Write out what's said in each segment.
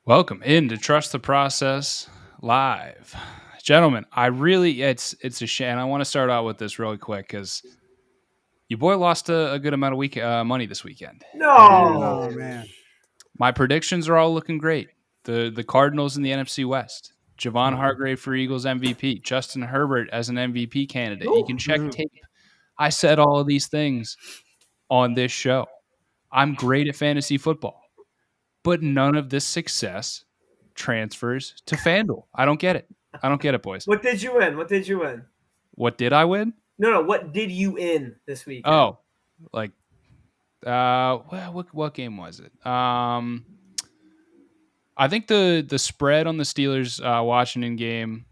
Welcome in to Trust the Process Live. Gentlemen, it's a shame. I want to start out with this really quick because your boy lost a good amount of money this weekend. And Oh No. man. my predictions are all looking great. The Cardinals in the NFC West. Javon Hargrave for Eagles MVP. Justin Herbert as an MVP candidate. You can check Mhm. tape. I said all of these things on this show. I'm great at fantasy football, but none of this success transfers to FanDuel. I don't get it. I don't get it, boys. What did you win? What did you win? What did I win? No. What did you win this weekend? Oh, like what game was it? I think the spread on the Steelers Washington game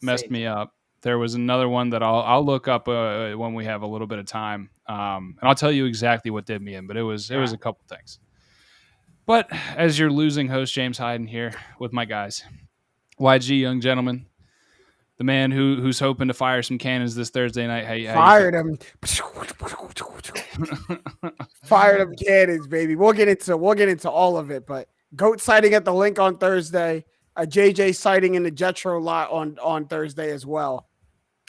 messed Same. me up. There was another one that I'll look up when we have a little bit of time, and I'll tell you exactly what did me in. But it was a couple things. But as your losing host, James Hyden here with my guys, YG, young gentleman, the man who's hoping to fire some cannons this Thursday night. How you Fired him. Fired him cannons, baby. We'll get into all of it, but goat sighting at the link on Thursday. A JJ sighting in the Jetro lot on Thursday as well.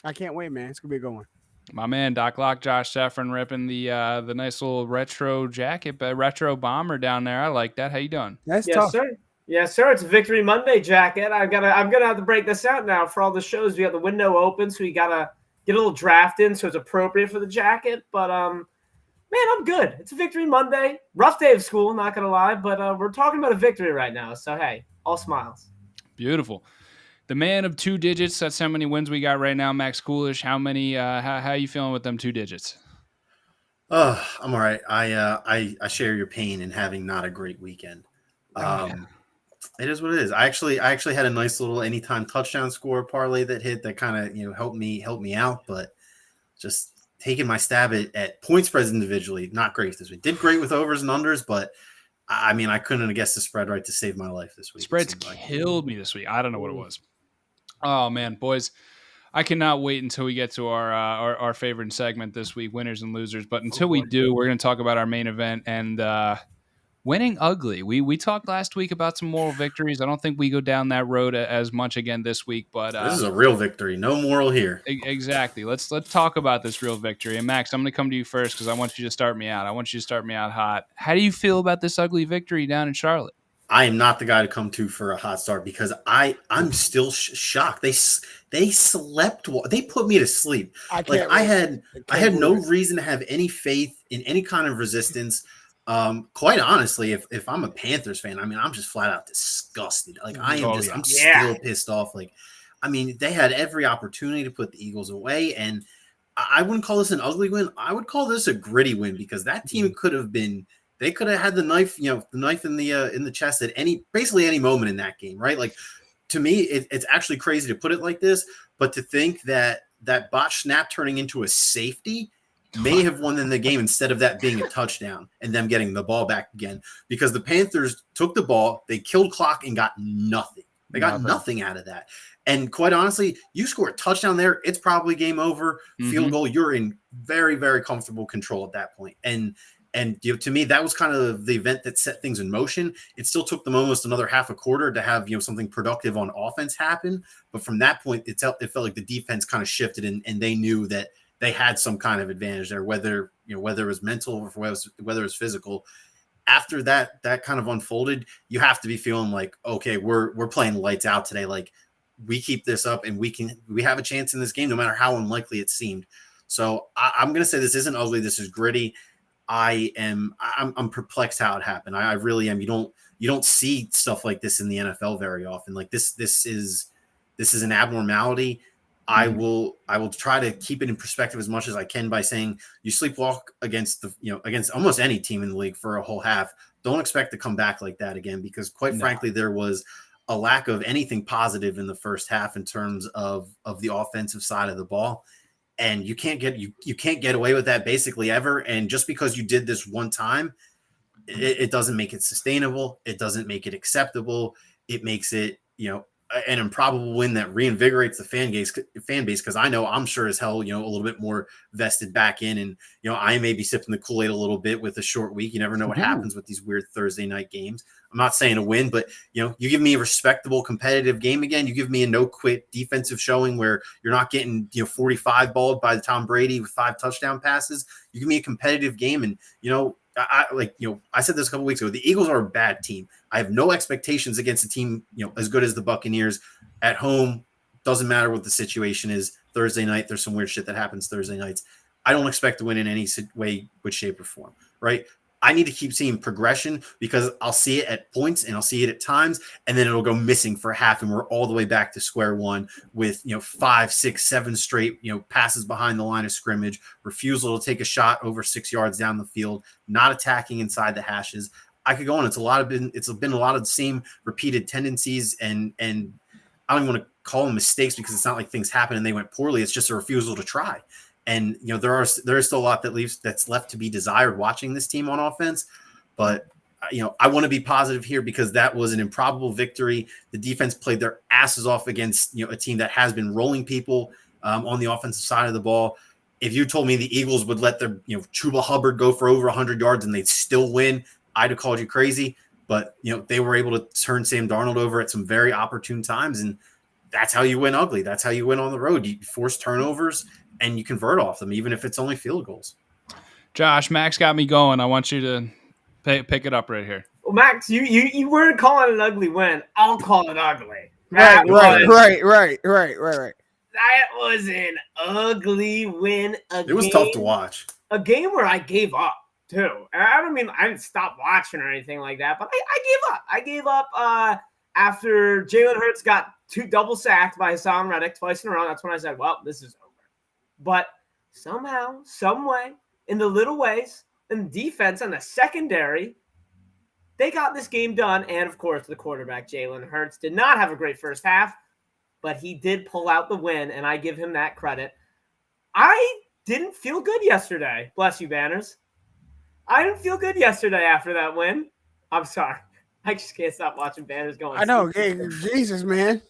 I can't wait, man. It's gonna be a good one. My man Doc Lock, Josh Seffron ripping the nice little retro jacket, but retro bomber down there. I like that. How you doing? That's Yes, tough. sir. Yes, sir. It's a Victory Monday jacket. I'm gonna have to break this out now for all the shows. We have the window open, so we gotta get a little draft in, so it's appropriate for the jacket. But man, I'm good. It's a Victory Monday. Rough day of school, not gonna lie, but we're talking about a victory right now. So hey, all smiles. Beautiful. The man of two digits. That's how many wins we got right now. Max Coolish. How many? How you feeling with them two digits? I'm all right. I share your pain in having not a great weekend. It is what it is. I actually had a nice little anytime touchdown score parlay that hit that kind of helped me out, but just taking my stab at point spreads individually, not great this week. Did great with overs and unders, but I mean I couldn't have guessed the spread right to save my life this week. Spreads killed me this week. I don't know what it was. Oh man, boys. I cannot wait until we get to our favorite segment this week, winners and losers. But until we do, we're going to talk about our main event and winning ugly. We talked last week about some moral victories. I don't think we go down that road as much again this week. But this is a real victory. No moral here. Exactly. Let's talk about this real victory. And Max, I'm going to come to you first because I want you to start me out. I want you to start me out hot. How do you feel about this ugly victory down in Charlotte? I am not the guy to come to for a hot start because I'm still shocked. They slept. They put me to sleep. I had no reason to have any faith in any kind of resistance. Quite honestly, if I'm a Panthers fan, I mean, I'm just flat out disgusted. I'm still pissed off. I mean, they had every opportunity to put the Eagles away, and I wouldn't call this an ugly win. I would call this a gritty win because that team could have been. They could have had the knife in the chest at basically any moment in that game, right? Like, to me, it's actually crazy to put it like this, but to think that botch snap turning into a safety may have won them the game instead of that being a touchdown and them getting the ball back again, because the Panthers took the ball, they killed clock and got nothing. They got nothing out of that. And quite honestly, you score a touchdown there, it's probably game over. Field goal, you're in very, very comfortable control at that point. And to me, that was kind of the event that set things in motion. It still took them almost another half a quarter to have something productive on offense happen. But from that point, it felt like the defense kind of shifted, and they knew that they had some kind of advantage there, whether it was mental or whether it was physical. After that kind of unfolded, you have to be feeling like, okay, we're playing lights out today. Like, we keep this up, and we have a chance in this game, no matter how unlikely it seemed. So I'm going to say this isn't ugly. This is gritty. I'm perplexed how it happened. I really am. You don't see stuff like this in the NFL very often. Like this is an abnormality. I will try to keep it in perspective as much as I can by saying you sleepwalk against against almost any team in the league for a whole half. Don't expect to come back like that again, because quite frankly, there was a lack of anything positive in the first half in terms of the offensive side of the ball. And you can't get away with that basically ever. And just because you did this one time, it doesn't make it sustainable. It doesn't make it acceptable. It makes it, an improbable win that reinvigorates the fan base, because I know I'm sure as hell, a little bit more vested back in, and I may be sipping the Kool-Aid a little bit with a short week. You never know what happens with these weird Thursday night games. I'm not saying a win, but you give me a respectable competitive game again. You give me a no-quit defensive showing where you're not getting 45 balled by the Tom Brady with 5 touchdown passes. You give me a competitive game, and I said this a couple weeks ago. The Eagles are a bad team. I have no expectations against a team as good as the Buccaneers at home. Doesn't matter what the situation is. Thursday night, there's some weird shit that happens Thursday nights. I don't expect to win in any way, shape, or form. Right? I need to keep seeing progression, because I'll see it at points and I'll see it at times, and then it'll go missing for half, and we're all the way back to square one with 5, 6, 7 straight passes behind the line of scrimmage, refusal to take a shot over 6 yards down the field, not attacking inside the hashes. I could go on. It's been a lot of the same repeated tendencies, and I don't even want to call them mistakes, because it's not like things happen and they went poorly. It's just a refusal to try. And there is still a lot that's left to be desired watching this team on offense, but I want to be positive here, because that was an improbable victory. The defense played their asses off against a team that has been rolling people on the offensive side of the ball. If you told me the Eagles would let their Chuba Hubbard go for over 100 yards and they'd still win, I'd have called you crazy. But they were able to turn Sam Darnold over at some very opportune times, and that's how you win ugly. That's how you win on the road. You force turnovers and you convert off them, even if it's only field goals. Josh, Max got me going. I want you to pick it up right here. Well, Max, you weren't calling it an ugly win. I'll call it ugly. Right. That was an ugly win. It was tough to watch. A game where I gave up, too. I don't mean I didn't stop watching or anything like that, but I gave up. I gave up after Jalen Hurts got double sacked by Hassan Reddick twice in a row. That's when I said, well, this is over. But somehow, some way, in the little ways, in defense and the secondary, they got this game done. And, of course, the quarterback, Jalen Hurts, did not have a great first half, but he did pull out the win, and I give him that credit. I didn't feel good yesterday. Bless you, Banners. I didn't feel good yesterday after that win. I'm sorry. I just can't stop watching Banners going. I know. Hey, Jesus, man.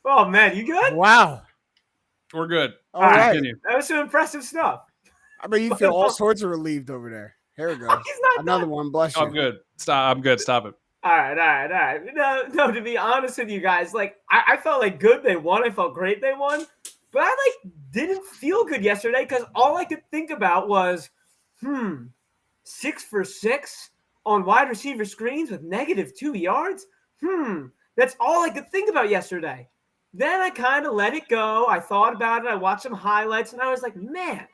Oh, man. You good? Wow. We're good. All right. Continue. That was some impressive stuff. I mean, you feel all sorts of relieved over there. Here we go. Another one. Bless you. I'm good. I'm good. Stop it. All right. No, to be honest with you guys, I felt like good they won. I felt great they won. But I, didn't feel good yesterday, because all I could think about was, 6 for 6 on wide receiver screens with -2 yards? That's all I could think about yesterday. Then I kind of let it go. I thought about it. I watched some highlights, and I was like, man,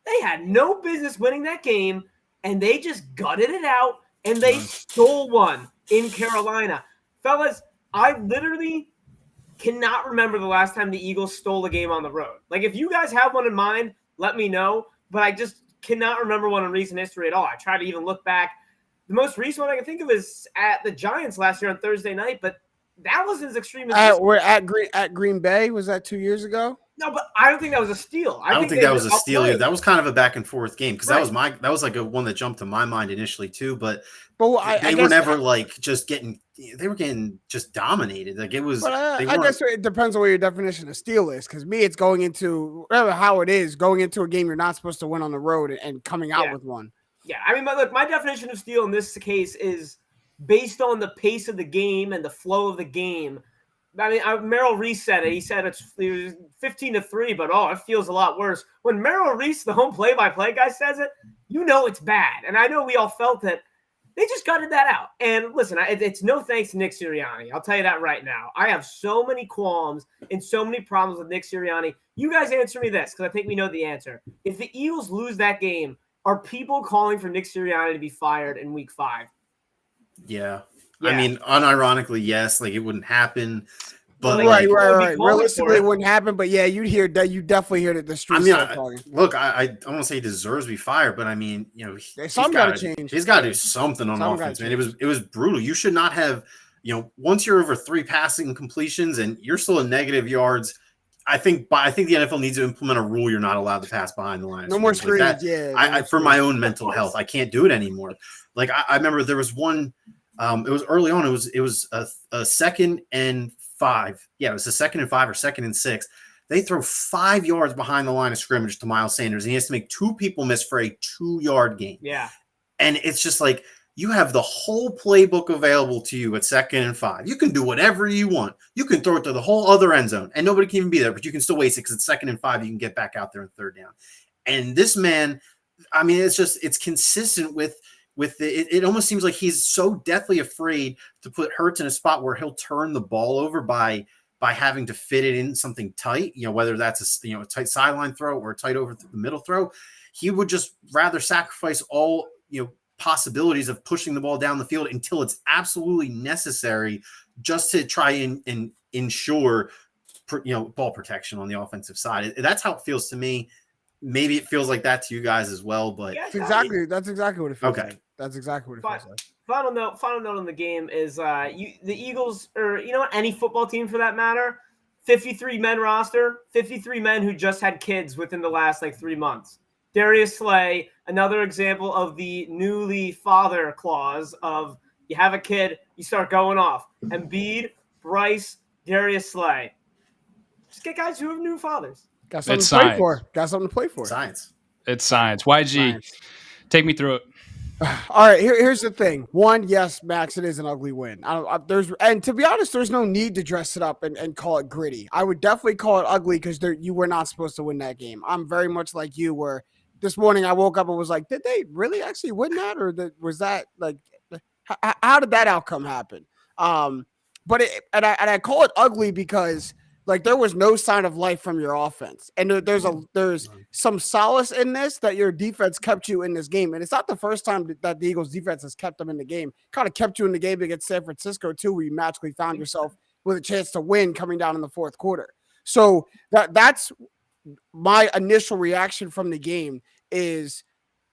they had no business winning that game, and they just gutted it out, and they stole one in Carolina. Fellas, I literally cannot remember the last time the Eagles stole a game on the road. If you guys have one in mind, let me know, but I just cannot remember one in recent history at all. I tried to even look back. The most recent one I can think of is at the Giants last year on Thursday night, but that was as extreme as we're at Green Bay. Was that 2 years ago? No, but I don't think that was a steal. I don't think that was a steal either. That was kind of a back and forth game, because that was like a one that jumped to my mind initially too. But they were never they were getting just dominated. It was. I guess it depends on what your definition of steal is. Because me, it's going into how it is going into a game you're not supposed to win on the road and coming out with one. Yeah, I mean, my definition of steal in this case is based on the pace of the game and the flow of the game. I mean, Merrill Reese said it. He said it was 15-3, but it feels a lot worse. When Merrill Reese, the home play-by-play guy, says it, it's bad. And I know we all felt it. They just gutted that out. And listen, it's no thanks to Nick Sirianni. I'll tell you that right now. I have so many qualms and so many problems with Nick Sirianni. You guys answer me this, because I think we know the answer. If the Eagles lose that game, are people calling for Nick Sirianni to be fired in Week 5? Yeah. I mean, unironically, yes. It wouldn't happen. But right. Realistically, it wouldn't happen. But yeah, you'd hear that. You definitely hear that the streets start talking. Look, I don't want to say he deserves to be fired, but I mean, something got to change. He's got to do something on offense, man. It was brutal. You should not have. Once you're over 3 passing completions and you're still in negative yards, I think the NFL needs to implement a rule you're not allowed to pass behind the line. No more screens. For my own mental health, I can't do it anymore. I remember there was one It was early on. It was a 2nd and 5. Yeah, it was a 2nd and 5 or 2nd and 6. They throw 5 yards behind the line of scrimmage to Miles Sanders, and he has to make 2 people miss for a 2-yard gain. Yeah. And it's just like, you have the whole playbook available to you at 2nd and 5. You can do whatever you want. You can throw it to the whole other end zone, and nobody can even be there, but you can still waste it because it's 2nd and 5. You can get back out there in 3rd down. And this man, I mean, it's consistent with it almost seems like he's so deathly afraid to put Hurts in a spot where he'll turn the ball over by having to fit it in something tight, whether that's a tight sideline throw or a tight over the middle throw. He would just rather sacrifice all, possibilities of pushing the ball down the field until it's absolutely necessary just to try and ensure, ball protection on the offensive side. That's how it feels to me. Maybe it feels like that to you guys as well, but that's exactly what it feels okay. like. That's exactly what it feels like. Final note on the game is the Eagles, or any football team for that matter, 53 men roster, 53 men who just had kids within the last 3 months. Darius Slay, another example of the newly father clause of you have a kid, you start going off. Embiid, Bryce, Darius Slay. Just get guys who have new fathers. Got something to play for. Got something to play for. Science. It's science. YG, take me through it. All right, here's the thing. One, yes, Max, it is an ugly win. And to be honest, there's no need to dress it up and call it gritty. I would definitely call it ugly because you were not supposed to win that game. I'm very much like you, where this morning I woke up and was like, did they really actually win that, or was that how did that outcome happen? But I call it ugly because there was no sign of life from your offense, and there's some solace in this that your defense kept you in this game, and it's not the first time that the Eagles defense has kept them in the game. Kind of kept you in the game against San Francisco too, where you magically found yourself with a chance to win coming down in the 4th quarter. So that's my initial reaction from the game is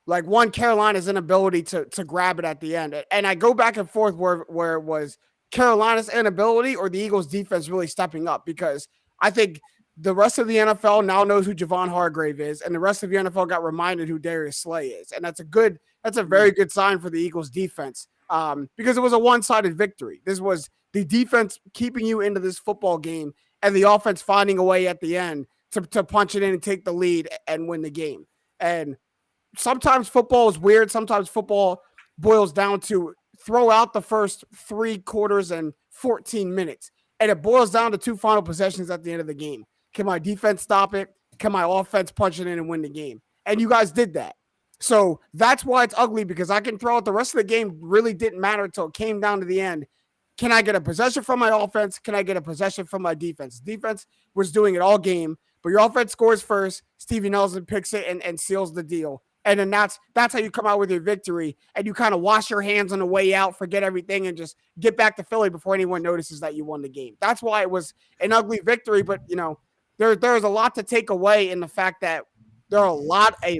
one, Carolina's inability to grab it at the end, and I go back and forth where it was Carolina's inability or the Eagles defense really stepping up, because I think the rest of the NFL now knows who Javon Hargrave is, and the rest of the NFL got reminded who Darius Slay is. And that's a very good sign for the Eagles defense, because it was a one-sided victory. This was the defense keeping you into this football game and the offense finding a way at the end to punch it in and take the lead and win the game. And sometimes football is weird. Sometimes football boils down to throw out the first 3 quarters and 14 minutes. And it boils down to 2 final possessions at the end of the game. Can my defense stop it? Can my offense punch it in and win the game? And you guys did that. So that's why it's ugly, because I can throw out the rest of the game really didn't matter until it came down to the end. Can I get a possession from my offense? Can I get a possession from my defense? Defense was doing it all game, but your offense scores first. Stevie Nelson picks it and seals the deal. And then that's how you come out with your victory, and you kind of wash your hands on the way out, forget everything, and just get back to Philly before anyone notices that you won the game. That's why it was an ugly victory. But there's a lot to take away in the fact that there are a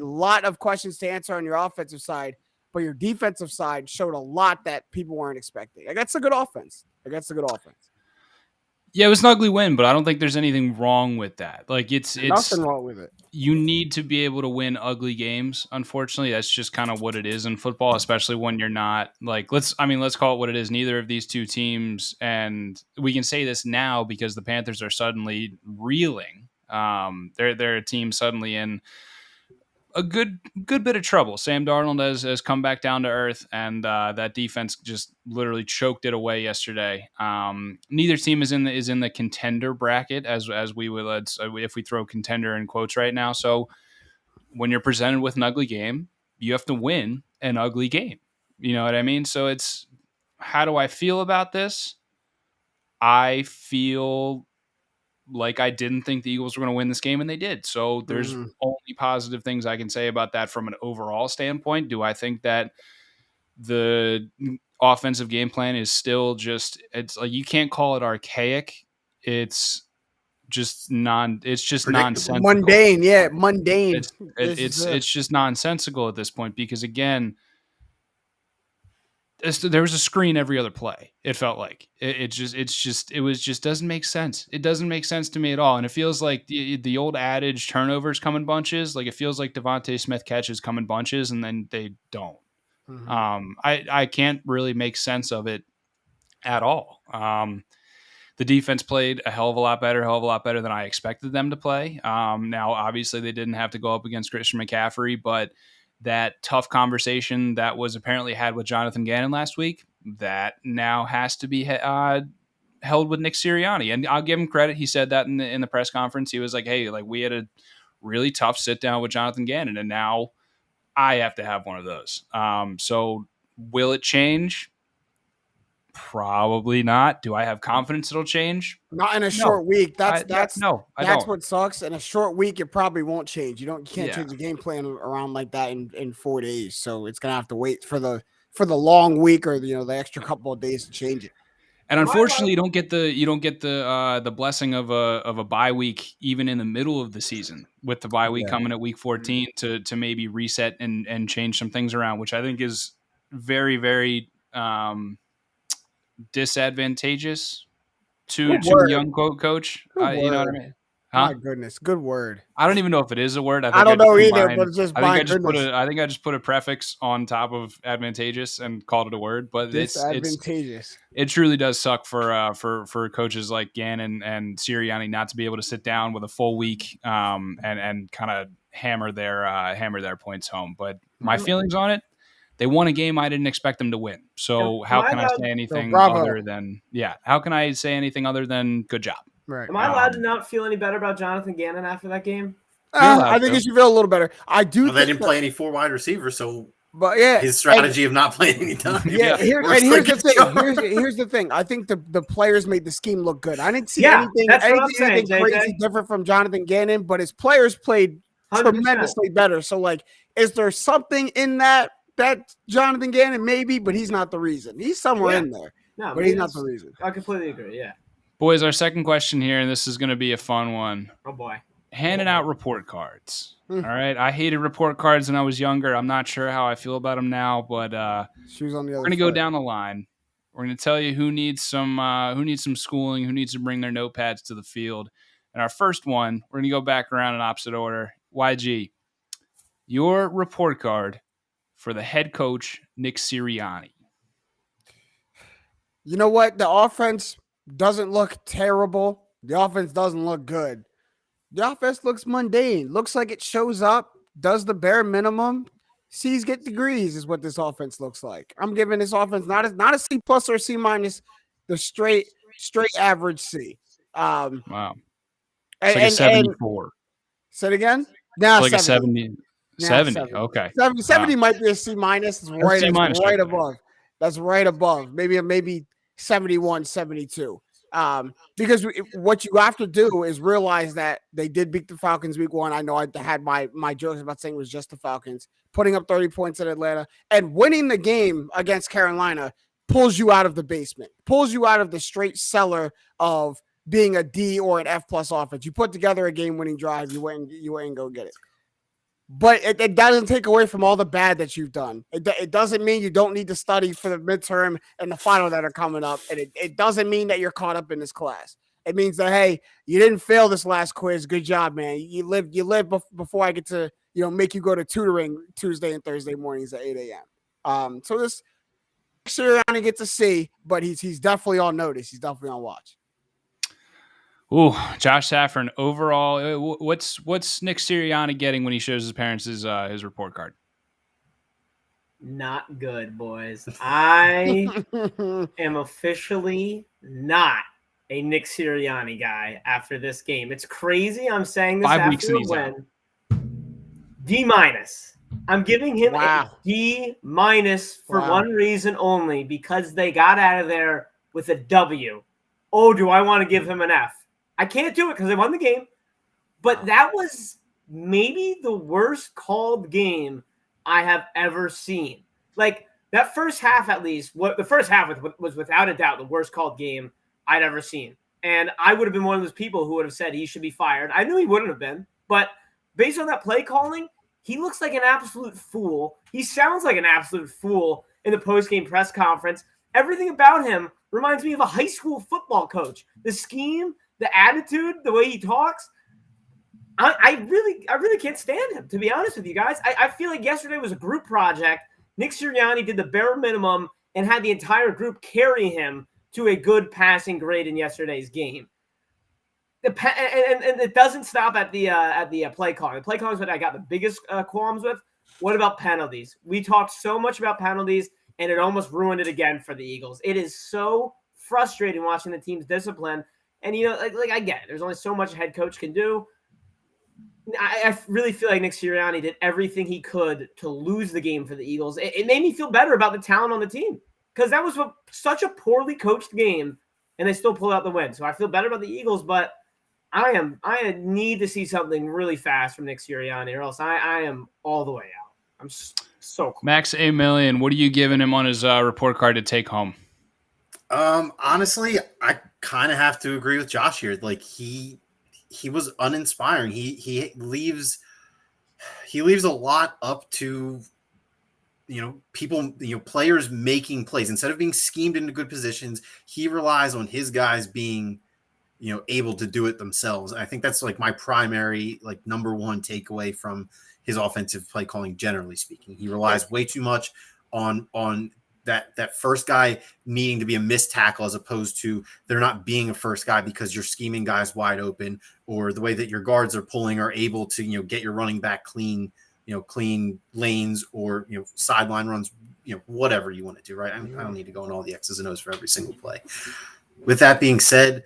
lot of questions to answer on your offensive side, but your defensive side showed a lot that people weren't expecting. That's a good offense. Yeah, it was an ugly win, but I don't think there's anything wrong with that. It's nothing wrong with it. You need to be able to win ugly games. Unfortunately, that's just kind of what it is in football, especially when you're not let's call it what it is. Neither of these two teams, and we can say this now because the Panthers are suddenly reeling. They're a team suddenly in a good bit of trouble. Sam Darnold has come back down to earth, and that defense just literally choked it away yesterday. Neither team is in the contender bracket as we would, if we throw contender in quotes right now. So when you're presented with an ugly game, you have to win an ugly game. You know what I mean? So it's, how do I feel about this? I feel like I didn't think the Eagles were going to win this game, and they did. So there's only positive things I can say about that from an overall standpoint. Do I think that the offensive game plan is still it's like, you can't call it archaic. It's just nonsensical. Mundane. Yeah. Mundane. It's just nonsensical at this point, because again, there was a screen every other play. It felt like it just doesn't make sense. It doesn't make sense to me at all. And it feels like the old adage, turnovers come in bunches. Like, it feels like Devontae Smith catches come in bunches, and then they don't. Mm-hmm. I can't really make sense of it at all. The defense played a hell of a lot better than I expected them to play. Now, obviously, they didn't have to go up against Christian McCaffrey, but that tough conversation that was apparently had with Jonathan Gannon last week, that now has to be held with Nick Sirianni. And I'll give him credit. He said that in the press conference. He was like, hey, like we had a really tough sit down with Jonathan Gannon, and now I have to have one of those. So will it change? Probably not. Do I have confidence it'll change? Not in a No. short week. I That's don't. what sucks. In a short week, it probably won't change. You can't Yeah. change the game plan around like that in 4 days. So it's gonna have to wait for the long week or the extra couple of days to change it. And unfortunately, you don't get the blessing of a bye week even in the middle of the season, with the bye week coming at week 14 to maybe reset and change some things around, which I think is very, very disadvantageous to a young coach. You know what I mean? Huh? My goodness, good word. I don't even know if it is a word. I don't know either, but it's just I think I just put a prefix on top of advantageous and called it a word. But it's advantageous. It truly does suck for coaches like Gannon and Sirianni not to be able to sit down with a full week and kind of hammer their points home. But my feelings on it, they won a game I didn't expect them to win. So how can I say anything other than How can I say anything other than good job? Right. Am I allowed to not feel any better about Jonathan Gannon after that game? I think you should feel a little better. I do. Well, they didn't play any 4 wide receivers, so but his strategy of not playing any time. Here's the thing. I think the players made the scheme look good. I didn't see anything crazy different from Jonathan Gannon, but his players played 100%. Tremendously better. So, like, is there something in that Jonathan Gannon? Maybe, but he's not the reason. He's somewhere in there. No, but he's not the reason. I completely agree. Yeah. Boys, our second question here, and this is going to be a fun one. Oh, boy. Handing out report cards. All right. I hated report cards when I was younger. I'm not sure how I feel about them now, but we're going to go down the line. We're going to tell you who needs some schooling, who needs to bring their notepads to the field. And our first one, we're going to go back around in opposite order. YG, your report card for the head coach, Nick Sirianni. You know what? The offense doesn't look terrible. The offense doesn't look good. The offense looks mundane. Looks like it shows up, does the bare minimum. C's get degrees is what this offense looks like. I'm giving this offense not a C plus or C minus, the straight average C. Wow. It's like a 74. Say it again? Now it's like 70. a 70. 70. Okay. 70 might be a C minus. It's right above. That's right above. Maybe 71, 72. Because what you have to do is realize that they did beat the Falcons week 1. I know I had my jokes about saying it was just the Falcons. Putting up 30 points at Atlanta and winning the game against Carolina pulls you out of the basement, pulls you out of the straight cellar of being a D or an F plus offense. You put together a game-winning drive, you went and go get it. But it doesn't take away from all the bad that you've done. It doesn't mean you don't need to study for the midterm and the final that are coming up. And it doesn't mean that you're caught up in this class. It means that, hey, you didn't fail this last quiz. Good job, man. You lived before I get to, make you go to tutoring Tuesday and Thursday mornings at 8 a.m. So this Sirianni gets a C, but he's definitely on notice. He's definitely on watch. Ooh, Josh Safran. Overall, what's Nick Sirianni getting when he shows his parents his report card? Not good, boys. I am officially not a Nick Sirianni guy after this game. It's crazy. I'm saying this 5 after weeks and he's win. out. D-. I'm giving him a D- for one reason only, because they got out of there with a W. Oh, do I want to give him an F? I can't do it because they won the game. But that was maybe the worst called game I have ever seen. Like, that first half, at least, the first half was without a doubt the worst called game I'd ever seen. And I would have been one of those people who would have said he should be fired. I knew he wouldn't have been. But based on that play calling, he looks like an absolute fool. He sounds like an absolute fool in the post-game press conference. Everything about him reminds me of a high school football coach. The scheme, the attitude, the way he talks. I really can't stand him, to be honest with you guys. I feel like yesterday was a group project, Nick Sirianni did the bare minimum and had the entire group carry him to a good passing grade in yesterday's game. And it doesn't stop at the play calling. The play calling is what I got the biggest qualms with. What about penalties? We talked so much about penalties, and it almost ruined it again for the Eagles. It is so frustrating watching the team's discipline. And, like I get it. There's only so much a head coach can do. I really feel like Nick Sirianni did everything he could to lose the game for the Eagles. It made me feel better about the talent on the team because that was such a poorly coached game, and they still pulled out the win. So I feel better about the Eagles, but I need to see something really fast from Nick Sirianni, or else I am all the way out. I'm so close. Max A Million, what are you giving him on his report card to take home? Honestly, I kind of have to agree with Josh here. Like he was uninspiring. He leaves a lot up to people, players making plays instead of being schemed into good positions. He relies on his guys being able to do it themselves. I think that's like my primary, like number one takeaway from his offensive play calling, generally speaking. He relies way too much on that first guy needing to be a missed tackle as opposed to there not being a first guy because you're scheming guys wide open, or the way that your guards are pulling are able to, get your running back clean lanes or, sideline runs, whatever you want to do. Right. I don't need to go on all the X's and O's for every single play. With that being said,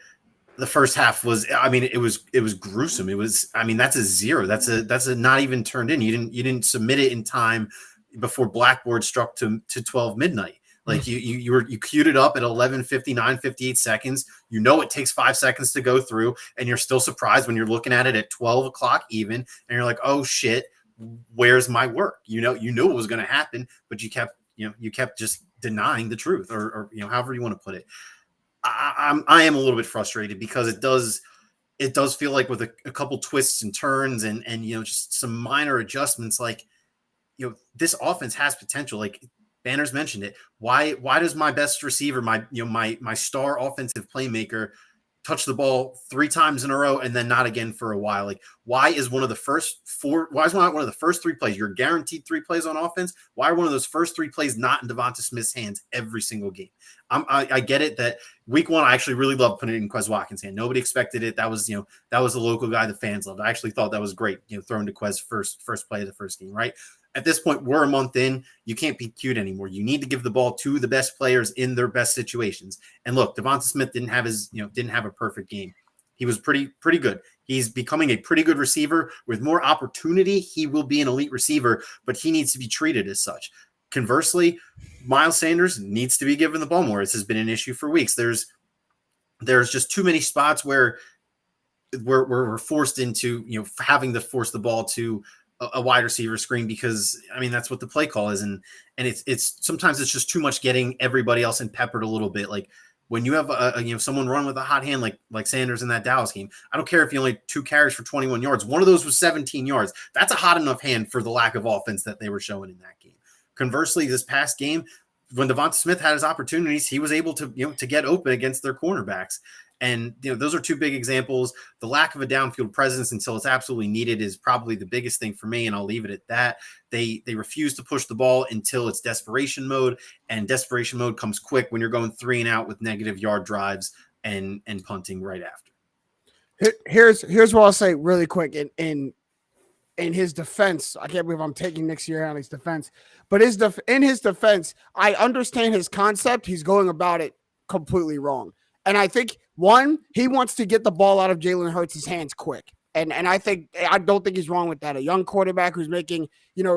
the first half was, it was gruesome. It was, that's a 0. That's a not even turned in. You didn't submit it in time before Blackboard struck to 12 midnight. Like you queued it up at 11:59, 58 seconds. It takes 5 seconds to go through, and you're still surprised when you're looking at it at 12 o'clock even, and you're like, oh shit, where's my work? You knew it was going to happen, but you kept just denying the truth, or however you want to put it. I am a little bit frustrated because it does feel like with a couple twists and turns and just some minor adjustments, like this offense has potential. Like Banners mentioned it. Why does my best receiver, my star offensive playmaker, touch the ball 3 times in a row and then not again for a while? Like, why is one of the first 3 plays, you're guaranteed 3 plays on offense? Why are one of those first 3 plays not in Devonta Smith's hands every single game? I get it that week 1, I actually really loved putting it in Quez Watkins' hand. Nobody expected it. That was, the local guy the fans loved. I actually thought that was great, throwing to Quez first play of the first game, right? At this point, we're a month in. You can't be cute anymore. You need to give the ball to the best players in their best situations. And look, Devonta Smith didn't have a perfect game. He was pretty good. He's becoming a pretty good receiver. With more opportunity, he will be an elite receiver, but he needs to be treated as such. Conversely, Miles Sanders needs to be given the ball more. This has been an issue for weeks. There's just too many spots where we're forced into having to force the ball to a wide receiver screen because that's what the play call is, and it's sometimes it's just too much getting everybody else in peppered a little bit. Like when you have someone run with a hot hand like Sanders in that Dallas game, I don't care if you only 2 carries for 21 yards. One of those was 17 yards. That's a hot enough hand for the lack of offense that they were showing in that game. Conversely, this past game, when Devonta Smith had his opportunities, he was able to get open against their cornerbacks. And those are 2 big examples. The lack of a downfield presence until it's absolutely needed is probably the biggest thing for me, and I'll leave it at that. They refuse to push the ball until it's desperation mode, and desperation mode comes quick when you're going 3 and out with negative yard drives and punting right after. Here's what I'll say really quick in his defense. I can't believe I'm taking Nick Sirianni's defense, but in his defense, I understand his concept. He's going about it completely wrong. And I think, one, he wants to get the ball out of Jalen Hurts' hands quick. And I don't think he's wrong with that. A young quarterback who's making,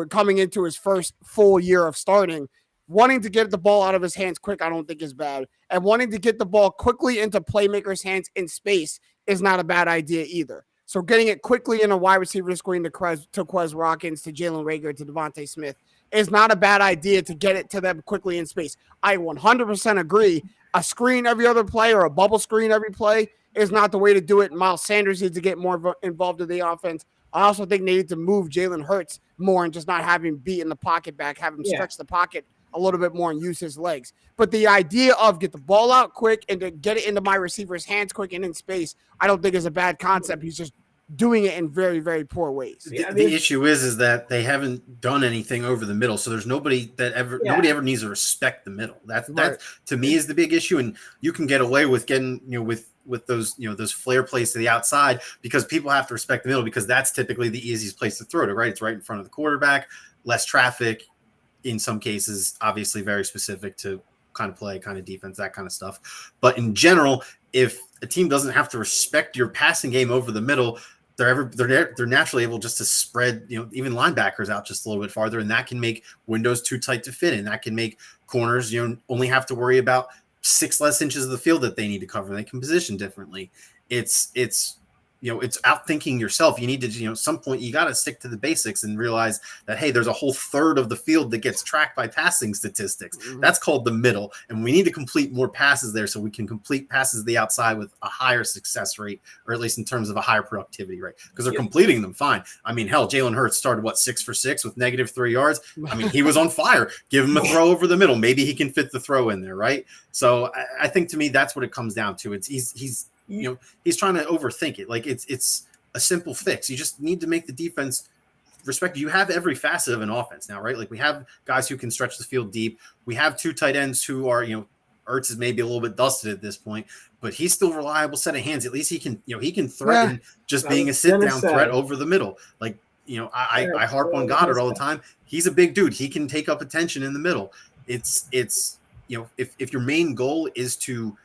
coming into his first full year of starting, wanting to get the ball out of his hands quick, I don't think is bad. And wanting to get the ball quickly into playmakers' hands in space is not a bad idea either. So getting it quickly in a wide receiver screen to Quez Watkins, to Jalen Reagor, to Devontae Smith is not a bad idea to get it to them quickly in space. I 100% agree. A screen every other play or a bubble screen every play is not the way to do it. Miles Sanders needs to get more involved in the offense. I also think they need to move Jalen Hurts more and just not have him beat in the pocket back, have him stretch the pocket a little bit more and use his legs. But the idea of get the ball out quick and to get it into my receiver's hands quick and in space, I don't think is a bad concept. He's just doing it in very, very poor ways. The issue is that they haven't done anything over the middle, so there's nobody ever needs to respect the middle. That to me is the big issue, and you can get away with getting with those those flare plays to the outside because people have to respect the middle because that's typically the easiest place to throw to, right? It's right in front of the quarterback, less traffic. In some cases, obviously very specific to kind of play, kind of defense, that kind of stuff. But in general, if a team doesn't have to respect your passing game over the middle, they're naturally able just to spread, even linebackers out just a little bit farther, and that can make windows too tight to fit in. That can make corners, only have to worry about 6 less inches of the field that they need to cover. They can position differently. It's outthinking yourself. You need to, at some point, you got to stick to the basics and realize that, hey, there's a whole third of the field that gets tracked by passing statistics. Mm-hmm. That's called the middle. And we need to complete more passes there so we can complete passes to the outside with a higher success rate, or at least in terms of a higher productivity rate, because they're completing them fine. I mean, hell, Jalen Hurts started, 6 for 6 with -3 yards. I mean, he was on fire. Give him a throw over the middle. Maybe he can fit the throw in there, right? So I think, to me, that's what it comes down to. He's trying to overthink it. Like it's a simple fix. You just need to make the defense respect. You have every facet of an offense now, right? Like we have guys who can stretch the field deep. We have 2 tight ends who are, Ertz is maybe a little bit dusted at this point, but he's still a reliable set of hands. At least he can, he can threaten just being a sit down threat over the middle. Like, I harp on Goddard all the time. He's a big dude. He can take up attention in the middle. It's if your main goal is to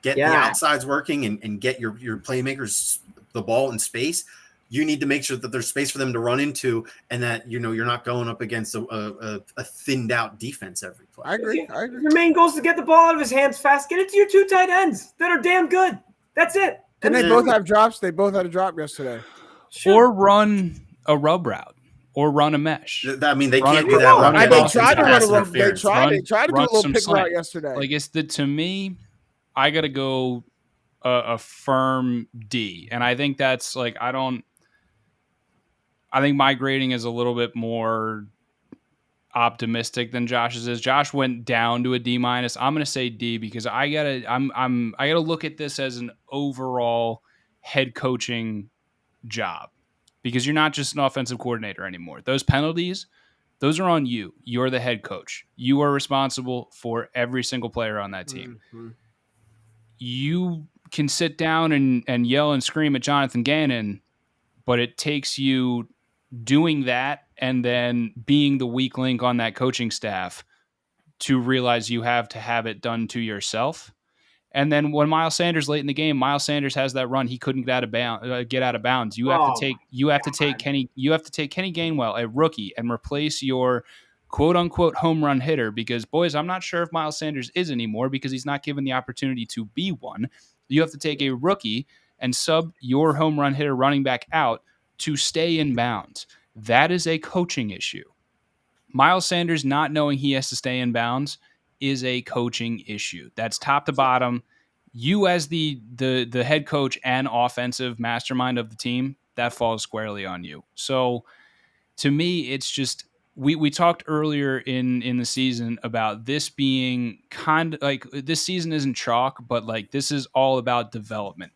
get the outsides working and get your playmakers the ball in space, you need to make sure that there's space for them to run into and that, you're not going up against a thinned out defense every play. I agree. Your main goal is to get the ball out of his hands fast. Get it to your 2 tight ends that are damn good. That's it. And they both have drops. They both had a drop yesterday. Sure. Or run a rub route. Or run a mesh. I mean, they can't do that. They tried to run a rub. They tried to do a little pick route yesterday. Like to me, I got to go a firm D. And I think that's I think my grading is a little bit more optimistic than Josh's is. Josh went down to a D-. I'm going to say D because I got to look at this as an overall head coaching job because you're not just an offensive coordinator anymore. Those penalties, those are on you. You're the head coach. You are responsible for every single player on that team. Mm-hmm. You can sit down and yell and scream at Jonathan Gannon, but it takes you doing that and then being the weak link on that coaching staff to realize you have to have it done to yourself. And then when Miles Sanders late in the game, Miles Sanders has that run, he couldn't get out of bounds. You have to take Kenny Gainwell, a rookie, and replace your quote unquote home run hitter because, boys, I'm not sure if Miles Sanders is anymore because he's not given the opportunity to be one. You have to take a rookie and sub your home run hitter running back out to stay in bounds. That is a coaching issue. Miles Sanders not knowing he has to stay in bounds is a coaching issue. That's top to bottom. You as the head coach and offensive mastermind of the team, that falls squarely on you. So to me, it's just we talked earlier in the season about this being kind of like this season isn't chalk, but this is all about development.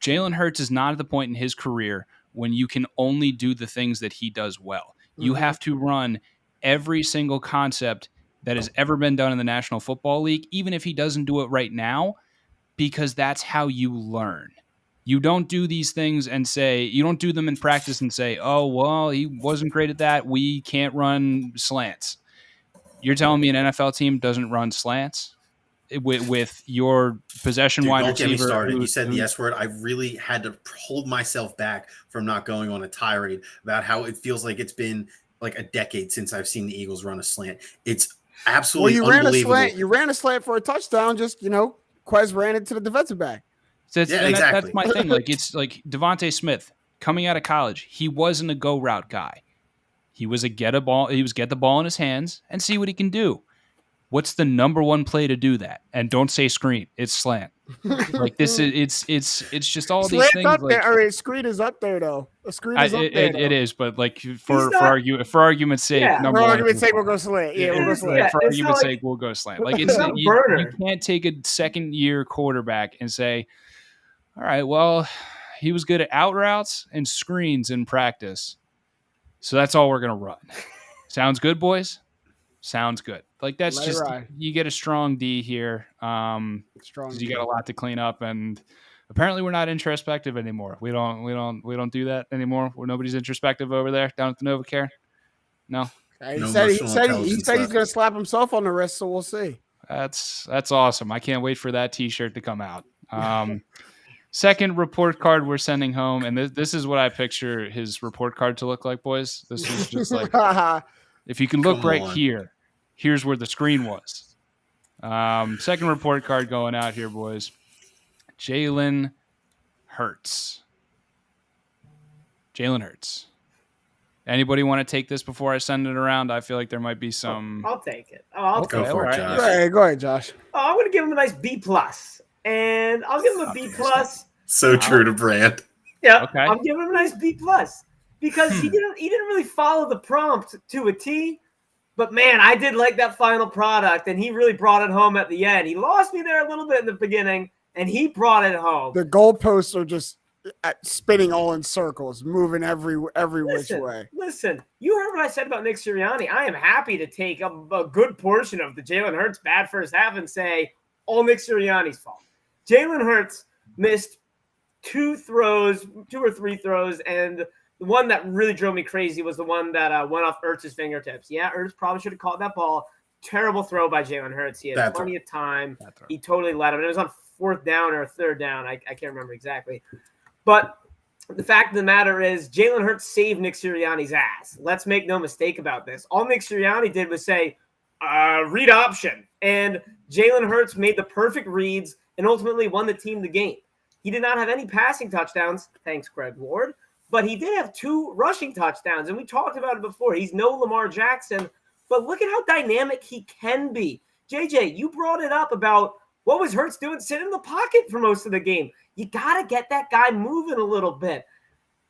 Jalen Hurts is not at the point in his career when you can only do the things that he does well. Mm-hmm. You have to run every single concept that has ever been done in the National Football League, even if he doesn't do it right now, because that's how you learn. You don't do these things and say, you don't do them in practice and say, oh, well, he wasn't great at that. We can't run slants. You're telling me an NFL team doesn't run slants with your possession wide receiver? Don't get me started. You said the S word. I really had to hold myself back from not going on a tirade about how it feels like it's been like a decade since I've seen the Eagles run a slant. It's absolutely unbelievable. You ran a slant for a touchdown. Just, Quez ran into the defensive back. Exactly. That's my thing. It's like Devontae Smith coming out of college. He wasn't a go route guy. He was get the ball in his hands and see what he can do. What's the number one play to do that? And don't say screen. It's slant. This is it's just all these things. Up there. Screen is up there though. A screen is up there. It is, but for argument's sake, for argument's sake, we'll go slant. Yeah, we'll go slant. For argument's sake, we'll go slant. You can't take a second year quarterback and say, all right, well, he was good at out routes and screens in practice. So that's all we're going to run. Sounds good, boys? Sounds good. Like that's Let it just ride. you get a strong D here. Strong. 'Cause you got a lot to clean up, and apparently we're not introspective anymore. We don't do that anymore. Where nobody's introspective over there down at the NovaCare. No, He No said emotional he intelligence said he's left. going to slap himself on the wrist, so we'll see. that's awesome. I can't wait for that T-shirt to come out. Second report card we're sending home, and this is what I picture his report card to look like, boys. This was just like, if you can look Come right on. here, here's where the screen was. Second report card going out here, boys. Jalen Hurts. Jalen Hurts. Anybody want to take this before I send it around? I feel like there might be some. I'll take it. I'll Go take for it. it, Josh. Go ahead, Josh. I'm going to give him a nice B+. And I'll give him a B+. So true to brand. Yeah, Okay. I'm giving him a nice B+. Because he didn't really follow the prompt to a T. But, man, I did like that final product, and he really brought it home at the end. He lost me there a little bit in the beginning, and he brought it home. The goalposts are just spinning all in circles, moving every which way. Listen, you heard what I said about Nick Sirianni. I am happy to take a good portion of the Jalen Hurts bad first half and say all Nick Sirianni's fault. Jalen Hurts missed two or three throws, and the one that really drove me crazy was the one that went off Ertz's fingertips. Yeah, Ertz probably should have caught that ball. Terrible throw by Jalen Hurts. He had plenty of time. He totally let him. It was on fourth down or third down. I can't remember exactly. But the fact of the matter is Jalen Hurts saved Nick Sirianni's ass. Let's make no mistake about this. All Nick Sirianni did was say, read option. And Jalen Hurts made the perfect reads and ultimately won the team the game. He did not have any passing touchdowns, thanks Greg Ward, but he did have 2 rushing touchdowns. And we talked about it before. He's no Lamar Jackson, but look at how dynamic he can be. JJ, you brought it up about what was Hurts doing sitting in the pocket for most of the game. You got to get that guy moving a little bit.